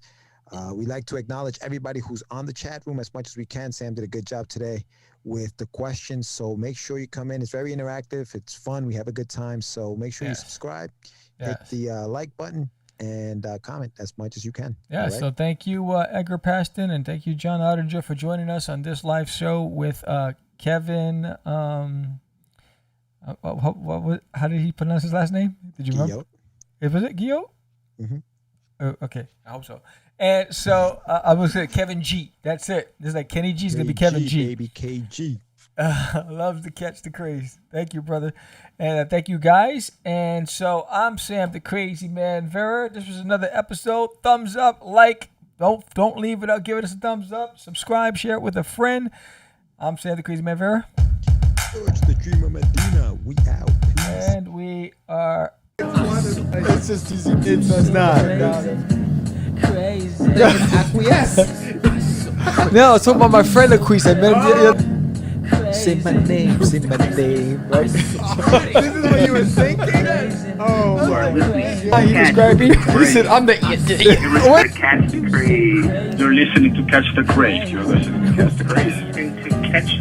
Speaker 2: We like to acknowledge everybody who's on the chat room as much as we can. Sam did a good job today with the questions. So make sure you come in. It's very interactive. It's fun. We have a good time. So make sure you subscribe. Hit the like button and comment as much as you can.
Speaker 1: Yeah,
Speaker 2: right?
Speaker 1: so thank you, Edgar Paston, and thank you, John Ottinger, for joining us on this live show with Kevin. How did he pronounce his last name? Did you remember? Was it Guillotte?
Speaker 2: Mm-hmm.
Speaker 1: Okay, I hope so. And so I was saying Kevin G. That's it. It's like Kenny G is going to be Kevin G.
Speaker 2: Baby KG.
Speaker 1: Loves to catch the craze. Thank you, brother. And thank you, guys. And so I'm Sam the Crazy Man Vera. This was another episode. Thumbs up, like. Don't leave without giving us a thumbs up. Subscribe, share it with a friend. I'm Sam the Crazy Man Vera.
Speaker 2: George the Dreamer Medina. We out. Peace.
Speaker 1: And we are...
Speaker 6: It's just easy. It's not.
Speaker 4: Crazy. Acquiesce.
Speaker 6: No, it's talking about my friend Acquiesce. Say my name, right? This is what you were thinking? Oh, he described me. He said, I'm the
Speaker 7: What? Catch the Craze. You're listening to Catch the Craze. You're listening to Catch the Craze. To Catch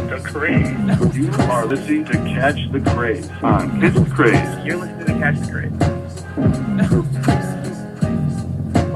Speaker 7: the Craze. You are listening to Catch the Craze. Catch the Craze. You're listening to Catch the Craze.